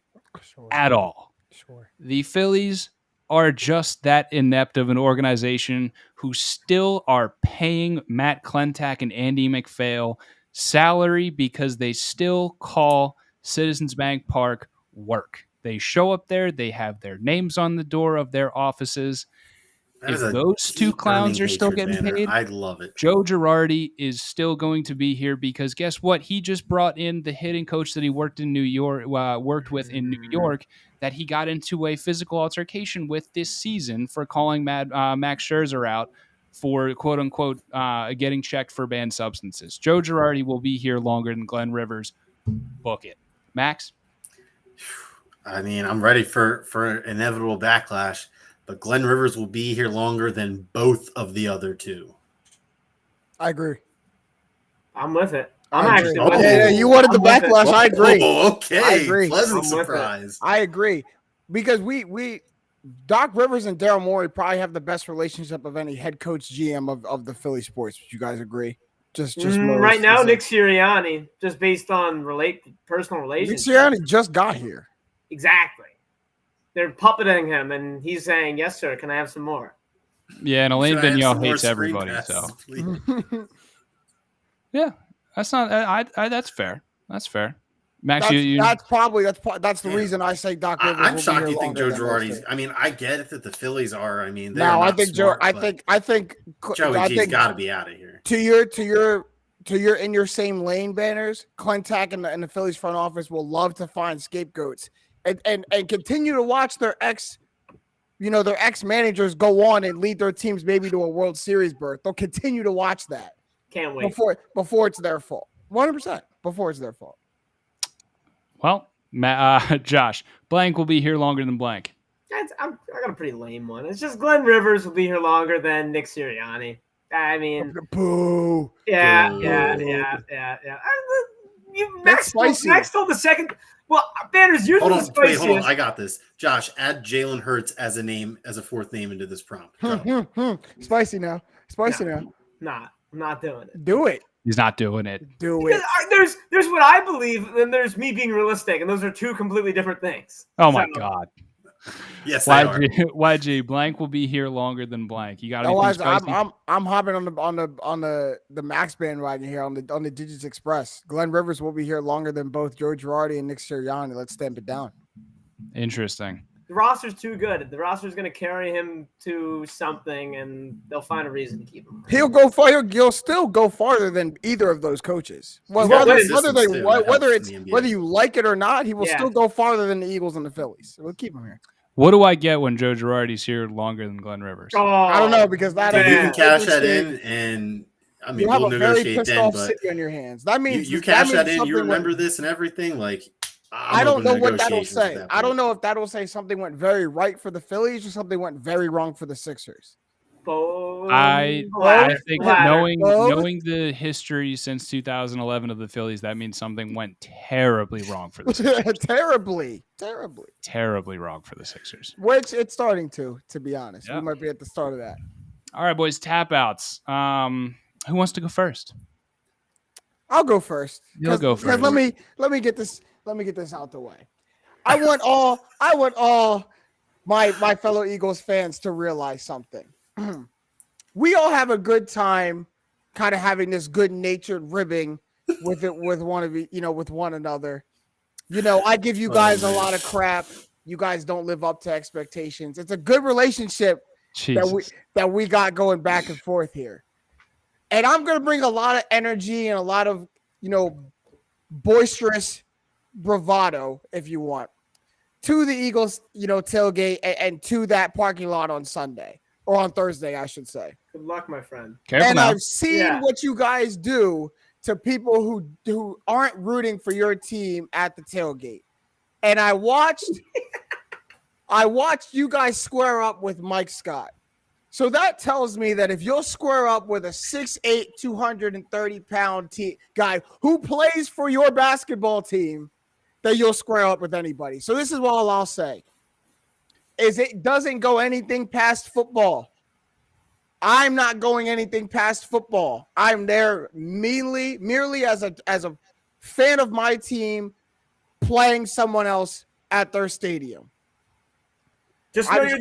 at all. Sure. The Phillies are just that inept of an organization who still are paying Matt Klentak and Andy McPhail salary because they still call Citizens Bank Park work. They show up there. They have their names on the door of their offices. If those two clowns are still getting paid, I love it. Joe Girardi is still going to be here because guess what? He just brought in the hitting coach that he worked with in New York that he got into a physical altercation with this season for calling Max Scherzer out for quote unquote getting checked for banned substances. Joe Girardi will be here longer than Glenn Rivers. Book it, Max. I mean, I'm ready for inevitable backlash. But Glenn Rivers will be here longer than both of the other two. I agree. I'm with it. You wanted the backlash. I agree. Oh, okay. I agree. Pleasant surprise. I agree. Because we Doc Rivers and Daryl Morey probably have the best relationship of any head coach GM of the Philly sports. Would you guys agree? Just right now, Nick Sirianni, just based on personal relationships. Nick Sirianni just got here. Exactly. They're puppeting him, and he's saying, "Yes, sir. Can I have some more?" Yeah, and Elaine Vigneault hates everybody. So yeah, that's not. That's fair. That's fair. Max, that's the reason I say Doc Rivers. I'm shocked you think Joe Girardi's. I mean, I get it that the Phillies are. I mean, I think Joey G's got to be out of here. To your in your same lane banners, Clentac and the Phillies front office will love to find scapegoats and continue to watch their ex managers go on and lead their teams maybe to a World Series berth. They'll continue to watch that. Can't wait before it's their fault. 100% before it's their fault. Well, Josh, blank will be here longer than blank. I got a pretty lame one. It's just Glenn Rivers will be here longer than Nick Sirianni. I mean, boo. Yeah. Max told the second. Well, Banners, you're the spiciest. Hold on. I got this. Josh, add Jalen Hurts as a fourth name into this prompt. Spicy now. Nah, I'm not doing it. Do it. He's not doing it. Do it. There's what I believe, and there's me being realistic, and those are two completely different things. Oh my God. Yes, YG blank will be here longer than blank. You got anything? I'm hopping on the Max bandwagon here on the Digits Express. Glenn Rivers will be here longer than both Joe Girardi and Nick Sirianni. Let's stamp it down. Interesting. The roster's too good. The roster's going to carry him to something, and they'll find a reason to keep him. He'll still go farther than either of those coaches. Whether you like it or not, he will still go farther than the Eagles and the Phillies. So we'll keep him here. What do I get when Joe Girardi's here longer than Glenn Rivers? Oh, I don't know because you can cash that in, and I mean we'll negotiate then. But on your hands. That means you cash that in. You remember this and everything. Like I don't know what that'll say. I don't know if that'll say something went very right for the Phillies or something went very wrong for the Sixers. I think knowing the history since 2011 of the Phillies, that means something went terribly wrong for the Sixers. terribly wrong for the Sixers. Which it's starting to be honest. Yep. We might be at the start of that. All right, boys, tap outs. Who wants to go first? I'll go first. You'll go first. Let me get this out the way. I want all my fellow Eagles fans to realize something. We all have a good time kind of having this good-natured ribbing with one another. I give you guys a lot of crap. You guys don't live up to expectations. It's a good relationship that we got going back and forth here. And I'm going to bring a lot of energy and a lot of, boisterous bravado, if you want, to the Eagles, tailgate and to that parking lot on Sunday. Or on Thursday, I should say. Good luck, my friend. And I've seen what you guys do to people who aren't rooting for your team at the tailgate. And I watched you guys square up with Mike Scott. So that tells me that if you'll square up with a 6'8", 230-pound guy who plays for your basketball team, that you'll square up with anybody. So this is all I'll say. Is it doesn't go anything past football. I'm not going anything past football. I'm there merely as a fan of my team playing someone else at their stadium. I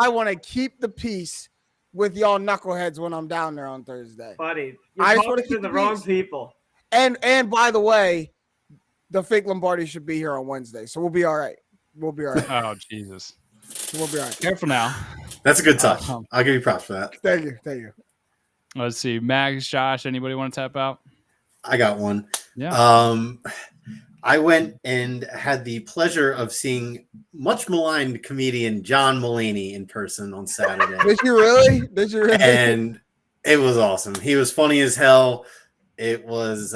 want to keep the peace with y'all knuckleheads when I'm down there on Thursday. Buddy, you're talking to the wrong people. And by the way, the fake Lombardi should be here on Wednesday, so we'll be all right. Oh, Jesus. We'll be all right. Careful now. That's a good touch. I'll give you props for that. Thank you. Let's see. Max, Josh, anybody want to tap out? I got one. Yeah. I went and had the pleasure of seeing much maligned comedian John Mulaney in person on Saturday. Did you really? And it was awesome. He was funny as hell. It was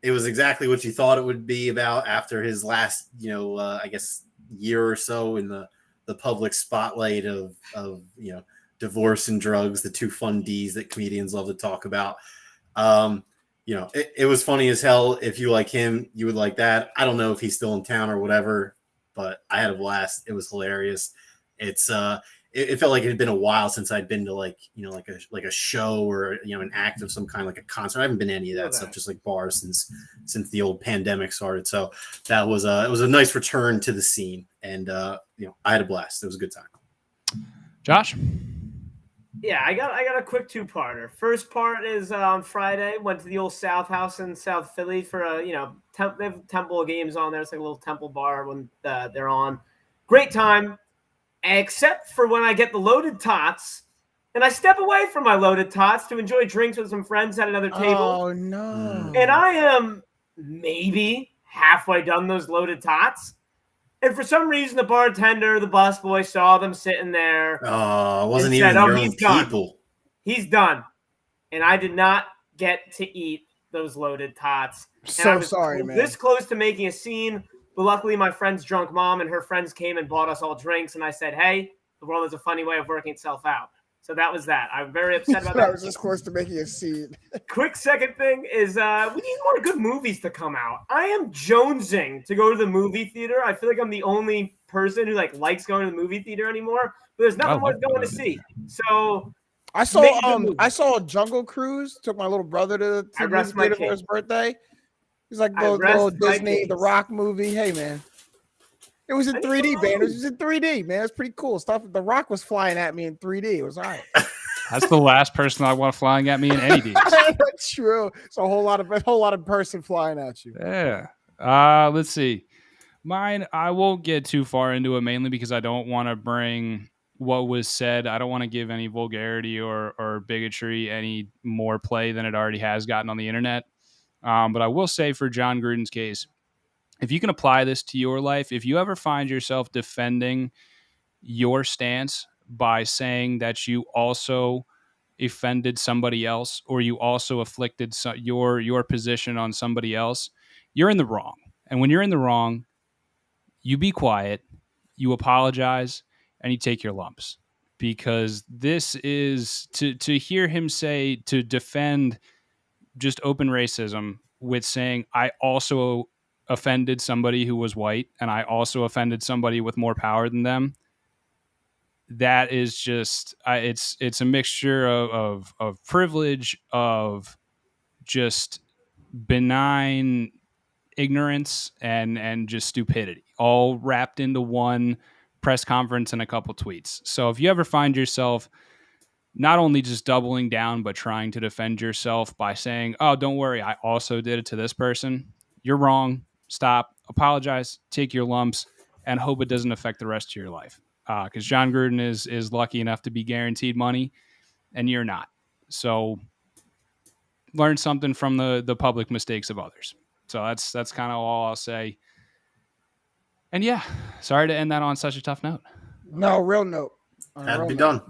exactly what you thought it would be about after his last, I guess, year or so in the public spotlight of divorce and drugs, the two fun Ds that comedians love to talk about. It was funny as hell. If you like him, you would like that. I don't know if he's still in town or whatever. but I had a blast. It was hilarious. It's it felt like it had been a while since I'd been to like a show or an act of some kind, like a concert. I haven't been to any of that stuff, just like bars since the old pandemic started. So that was it was a nice return to the scene, and I had a blast. It was a good time. Josh. Yeah, I got a quick two-parter. First part is on Friday. Went to the old South House in South Philly for they have Temple games on there. It's like a little Temple bar when they're on. Great time, except for when I get the loaded tots, and I step away from my loaded tots to enjoy drinks with some friends at another table. Oh no! And I am maybe halfway done those loaded tots. And for some reason, the bartender, the busboy saw them sitting there. Oh, it wasn't even said, your he's own done. people. He's done. And I did not get to eat those loaded tots. So I was sorry, man. This close to making a scene, but luckily my friend's drunk mom and her friends came and bought us all drinks. And I said, hey, the world has a funny way of working itself out. So that was that. I'm very upset about that. I was this close to making a scene. Quick second thing is we need more good movies to come out. I am jonesing to go to the movie theater. I feel like I'm the only person who likes going to the movie theater anymore. But there's nothing worth going to see. So I saw Jungle Cruise. Took my little brother to the movie theater for his birthday. He's like little Disney, The Rock movie. Hey man. It was in 3D, man. It was in 3D, man. It's pretty cool stuff. The Rock was flying at me in 3D. It was all right. That's the last person I want flying at me in any deals. That's true. It's a whole lot of person flying at you. Yeah. Let's see. Mine, I won't get too far into it, mainly because I don't want to bring what was said. I don't want to give any vulgarity or bigotry any more play than it already has gotten on the internet. But I will say, for John Gruden's case, if you can apply this to your life, if you ever find yourself defending your stance by saying that you also offended somebody else, or you also afflicted your position on somebody else, you're in the wrong. And when you're in the wrong, you be quiet, you apologize, and you take your lumps. Because this is to hear him say, to defend just open racism with saying, I also offended somebody who was white, and I also offended somebody with more power than them. That is just, it's a mixture of privilege, of just benign ignorance, and just stupidity, all wrapped into one press conference and a couple tweets. So if you ever find yourself not only just doubling down, but trying to defend yourself by saying, oh, don't worry, I also did it to this person, you're wrong. Stop, apologize, take your lumps, and hope it doesn't affect the rest of your life. Because John Gruden is lucky enough to be guaranteed money, and you're not. So learn something from the public mistakes of others. So that's kind of all I'll say. And yeah, sorry to end that on such a tough note. No, real note. Had to be done.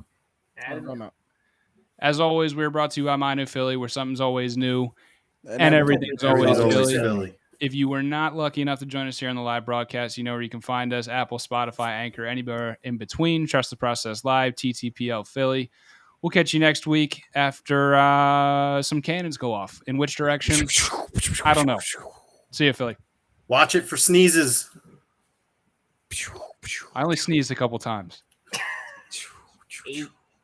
As always, we're brought to you by My New Philly, where something's always new and everything's always Philly. If you were not lucky enough to join us here on the live broadcast, you know where you can find us: Apple, Spotify, Anchor, anywhere in between. Trust the Process Live, TTPL Philly. We'll catch you next week after some cannons go off. In which direction? I don't know. See you, Philly. Watch it for sneezes. I only sneezed a couple times. 8